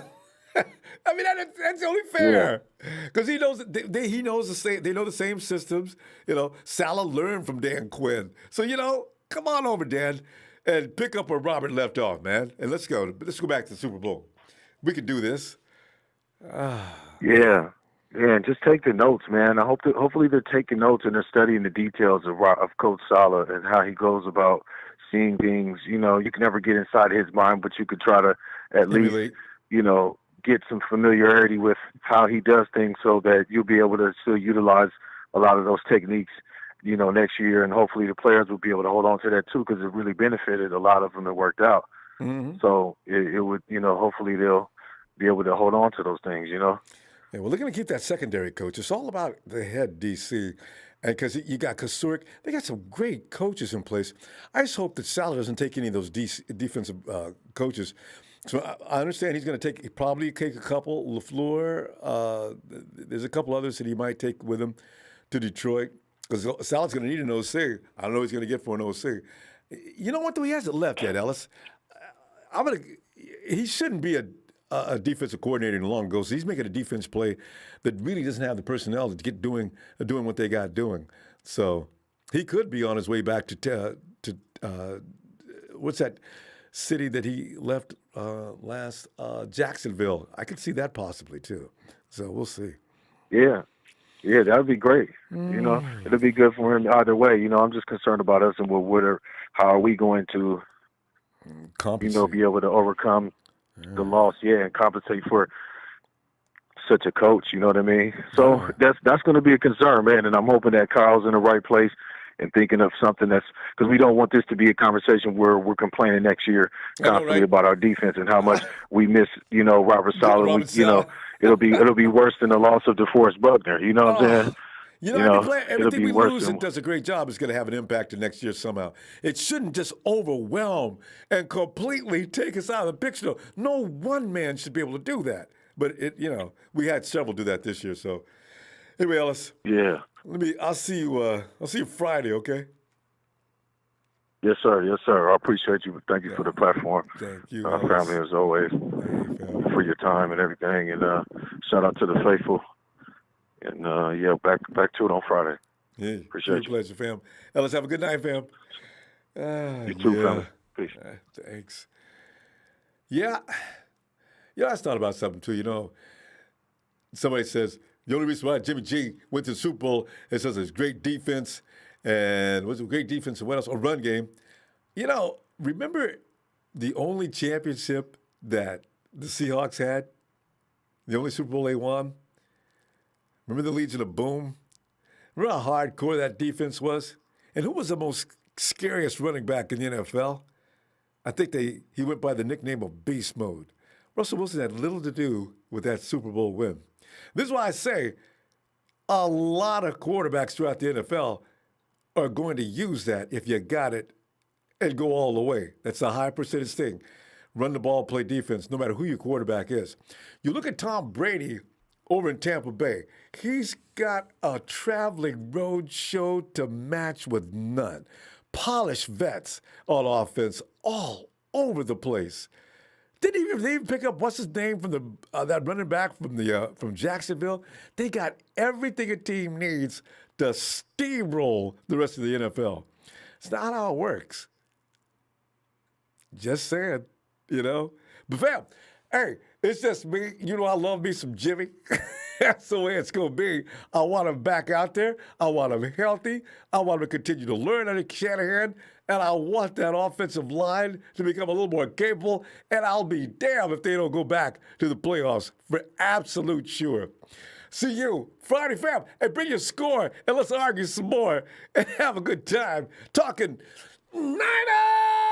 I mean, that's only fair because he knows he knows the same. They know the same systems. You know, Salah learned from Dan Quinn, so you know, come on over, Dan, and pick up where Robert left off, man. And let's go. Let's go back to the Super Bowl. We can do this. Yeah, and just take the notes, man. Hopefully they're taking notes and they're studying the details of Coach Salah and how he goes about seeing things. You know, you can never get inside his mind, but you could try to at least, you know, get some familiarity with how he does things so that you'll be able to still utilize a lot of those techniques, you know, next year. And hopefully the players will be able to hold on to that too, because it really benefited a lot of them that worked out. Mm-hmm. So it would, you know, hopefully they'll be able to hold on to those things, you know. Yeah, well, they're going to keep that secondary coach. It's all about the head DC. And because you got Kasurik, they got some great coaches in place. I just hope that Salah doesn't take any of those defensive coaches. So I understand he's going to probably take a couple. LaFleur, there's a couple others that he might take with him to Detroit because Salah's going to need an OC. I don't know what he's going to get for an OC. You know what, though? He hasn't left yet, Ellis. He shouldn't be a defensive coordinator in long ago. So he's making a defense play that really doesn't have the personnel to get doing what they got doing. So he could be on his way back to what's that city that he left last? Jacksonville. I could see that possibly too. So we'll see. Yeah, that would be great. You know, it'll be good for him either way. You know, I'm just concerned about us and how are we going to, you know, be able to overcome the loss, and compensate for such a coach. You know what I mean? So that's going to be a concern, man. And I'm hoping that Kyle's in the right place and thinking of something because we don't want this to be a conversation where we're complaining next year constantly about our defense and how much we miss, you know, Robert Salah. You know, it'll be worse than the loss of DeForest Buckner. You know what I'm saying? You know, everything we lose and does a great job is going to have an impact to next year somehow. It shouldn't just overwhelm and completely take us out of the picture. No one man should be able to do that. But we had several do that this year. So anyway, Ellis. Yeah. I'll see you Friday, okay? Yes, sir. I appreciate you. Thank you for the platform. Thank you. Our family, as always, for your time and everything. And shout out to the faithful. And back to it on Friday. Yeah, appreciate you. Pleasure, fam. Ellis, have a good night, fam. You too, family. Peace. Thanks. Yeah, I just thought about something too. You know, somebody says the only reason why Jimmy G went to the Super Bowl is because it's great defense and was a great defense and what else? A run game. You know, remember the only championship that the Seahawks had? The only Super Bowl they won? Remember the Legion of Boom? Remember how hardcore that defense was? And who was the most scariest running back in the NFL? I think he went by the nickname of Beast Mode. Russell Wilson had little to do with that Super Bowl win. This is why I say a lot of quarterbacks throughout the NFL are going to use that if you got it and go all the way. That's a high percentage thing. Run the ball, play defense, no matter who your quarterback is. You look at Tom Brady over in Tampa Bay. He's got a traveling road show to match with none. Polished vets on offense all over the place. Didn't they even pick up what's his name from that running back from Jacksonville? They got everything a team needs to steamroll the rest of the NFL. It's not how it works. Just saying, you know. But fam, hey, it's just me. You know I love me some Jimmy. That's the way it's going to be. I want him back out there. I want him healthy. I want him to continue to learn under Shanahan. And I want that offensive line to become a little more capable. And I'll be damned if they don't go back to the playoffs for absolute sure. See you Friday, fam. And bring your score and let's argue some more and have a good time talking Niners!